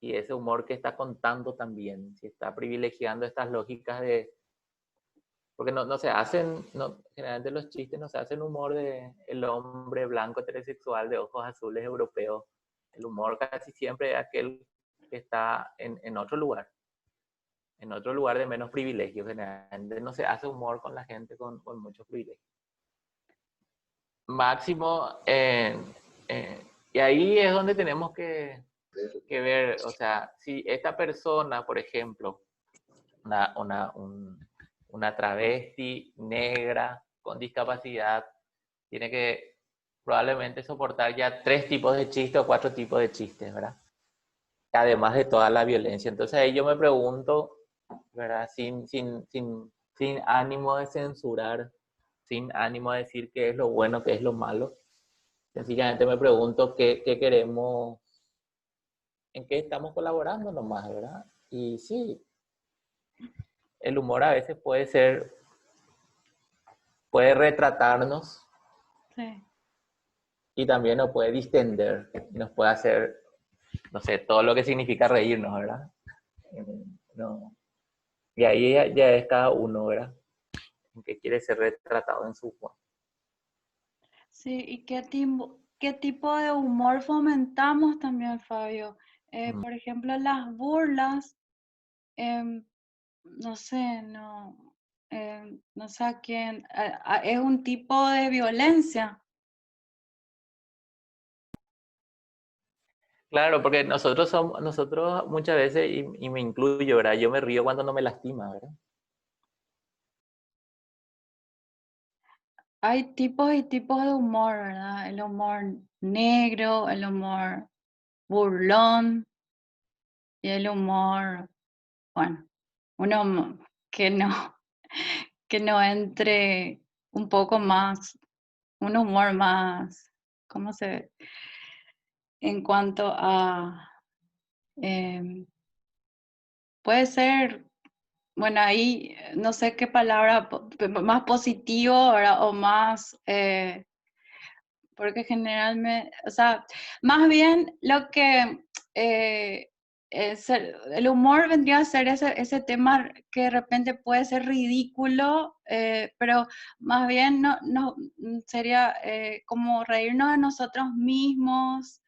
y ese humor que está contando también, si está privilegiando estas lógicas de... Porque no se hacen, generalmente los chistes no se hacen humor de el hombre blanco heterosexual de ojos azules europeo. El humor casi siempre es aquel que está en otro lugar de menos privilegios. Generalmente no se hace humor con la gente con muchos privilegios. Máximo, y ahí es donde tenemos que ver, o sea, si esta persona, por ejemplo, una travesti negra con discapacidad, tiene que probablemente soportar ya 3 tipos de chistes o 4 tipos de chistes, ¿verdad? Además de toda la violencia. Entonces ahí yo me pregunto, ¿verdad? Sin ánimo de censurar, sin ánimo de decir qué es lo bueno, qué es lo malo. Sencillamente me pregunto qué queremos en qué estamos colaborando nomás, ¿verdad? Y sí, el humor a veces puede retratarnos Sí. y también nos puede distender, nos puede hacer, no sé, todo lo que significa reírnos, ¿verdad? No. Y ahí ya es cada uno, ¿verdad? En qué quiere ser retratado en su humor. Sí, ¿y qué tipo de humor fomentamos también, Fabio? Por ejemplo, las burlas, em, no sé, no sé a quién, es un tipo de violencia. Claro, porque nosotros muchas veces, y me incluyo, ¿verdad? Yo me río cuando no me lastima, ¿verdad? Hay tipos y tipos de humor, ¿verdad? El humor negro, el humor burlón y el humor, bueno, uno que no, que no entre un poco más, un humor más, ¿cómo se ve? En cuanto a, puede ser, bueno, ahí no sé qué palabra, más positivo, ¿verdad? O más, porque generalmente, o sea, más bien lo que el humor vendría a ser ese tema que de repente puede ser ridículo, pero más bien no sería como reírnos de nosotros mismos,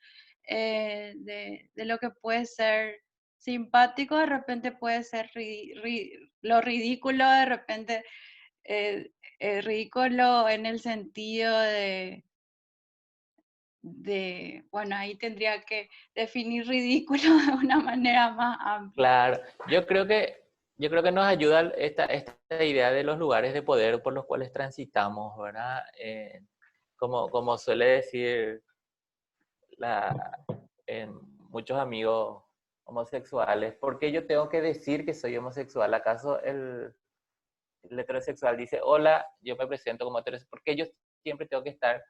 de lo que puede ser simpático, de repente puede ser lo ridículo, de repente ridículo en el sentido bueno, ahí tendría que definir ridículo de una manera más amplia. Claro, yo creo que nos ayuda esta idea de los lugares de poder por los cuales transitamos, ¿verdad? Como suele decir muchos amigos homosexuales, ¿por qué yo tengo que decir que soy homosexual? ¿Acaso el heterosexual dice, hola, yo me presento como heterosexual? ¿Por qué yo siempre tengo que estar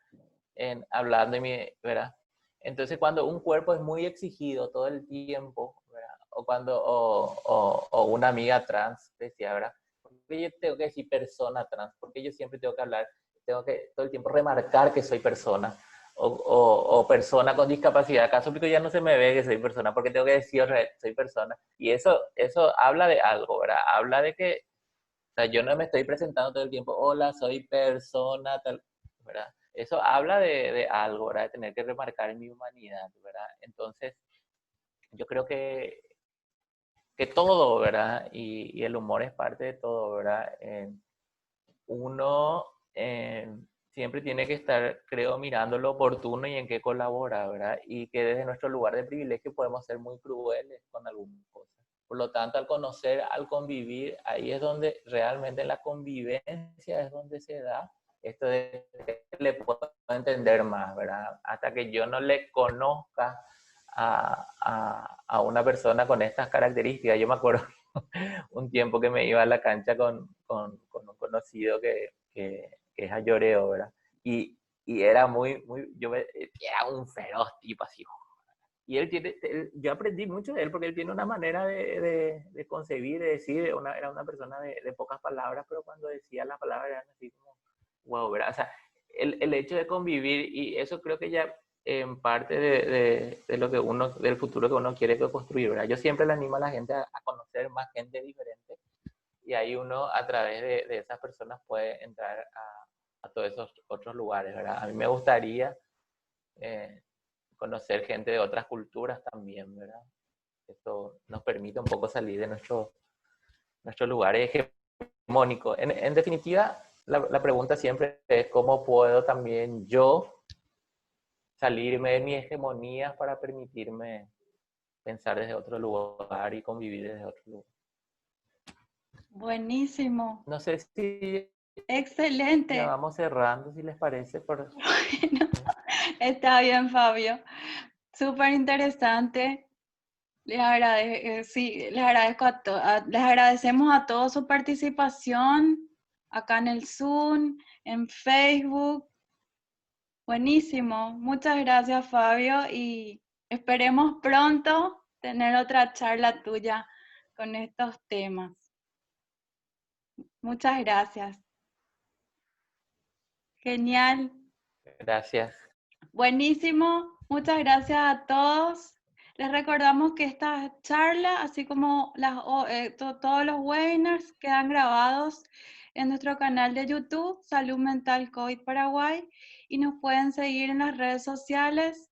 hablando ¿verdad? Entonces, cuando un cuerpo es muy exigido todo el tiempo, ¿verdad? O una amiga trans decía, ¿verdad? ¿Por qué yo tengo que decir persona trans? ¿Por qué yo siempre tengo que hablar, tengo que todo el tiempo remarcar que soy persona? O persona con discapacidad? ¿Acaso porque ya no se me ve que soy persona? ¿Por qué tengo que decir soy persona? Y eso habla de algo, ¿verdad? Habla de que, o sea, yo no me estoy presentando todo el tiempo, hola, soy persona, tal, ¿verdad? Eso habla de algo, ¿verdad? De tener que remarcar mi humanidad, ¿verdad? Entonces, yo creo que todo, ¿verdad? Y el humor es parte de todo, ¿verdad? Uno siempre tiene que estar, creo, mirando lo oportuno y en qué colabora, ¿verdad? Y que desde nuestro lugar de privilegio podemos ser muy crueles con algunas cosas. Por lo tanto, al conocer, al convivir, ahí es donde realmente la convivencia es donde se da esto de que le puedo entender más, ¿verdad? Hasta que yo no le conozca a una persona con estas características. Yo me acuerdo un tiempo que me iba a la cancha con un conocido que es a Lloreo, ¿verdad? Y era era un feroz tipo así. Y yo aprendí mucho de él porque él tiene una manera de concebir, de decir, era una persona de pocas palabras, pero cuando decía las palabras eran así como, wow, ¿verdad? O sea, el hecho de convivir, y eso creo que ya en parte de lo que del futuro que uno quiere construir, ¿verdad? Yo siempre le animo a la gente a conocer más gente diferente, y ahí uno a través de esas personas puede entrar a todos esos otros lugares, ¿verdad? A mí me gustaría conocer gente de otras culturas también, ¿verdad? Esto nos permite un poco salir de nuestros lugares hegemónicos. En definitiva, la pregunta siempre es cómo puedo también yo salirme de mi hegemonía para permitirme pensar desde otro lugar y convivir desde otro lugar. Buenísimo. No sé si Excelente. ya vamos cerrando, si les parece. Bueno, está bien, Fabio. Súper interesante. Sí, les agradezco les agradecemos a todos su participación acá en el Zoom, en Facebook. Buenísimo. Muchas gracias, Fabio, y esperemos pronto tener otra charla tuya con estos temas. Muchas gracias. Genial. Gracias. Buenísimo. Muchas gracias a todos. Les recordamos que esta charla, así como todos los webinars, quedan grabados en nuestro canal de YouTube, Salud Mental COVID Paraguay, y nos pueden seguir en las redes sociales,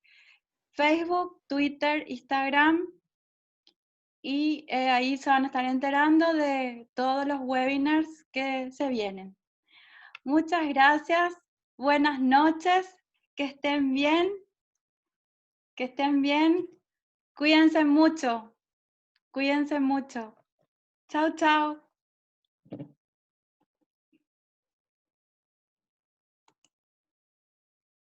Facebook, Twitter, Instagram, y ahí se van a estar enterando de todos los webinars que se vienen. Muchas gracias, buenas noches, que estén bien, cuídense mucho, Chao, chao.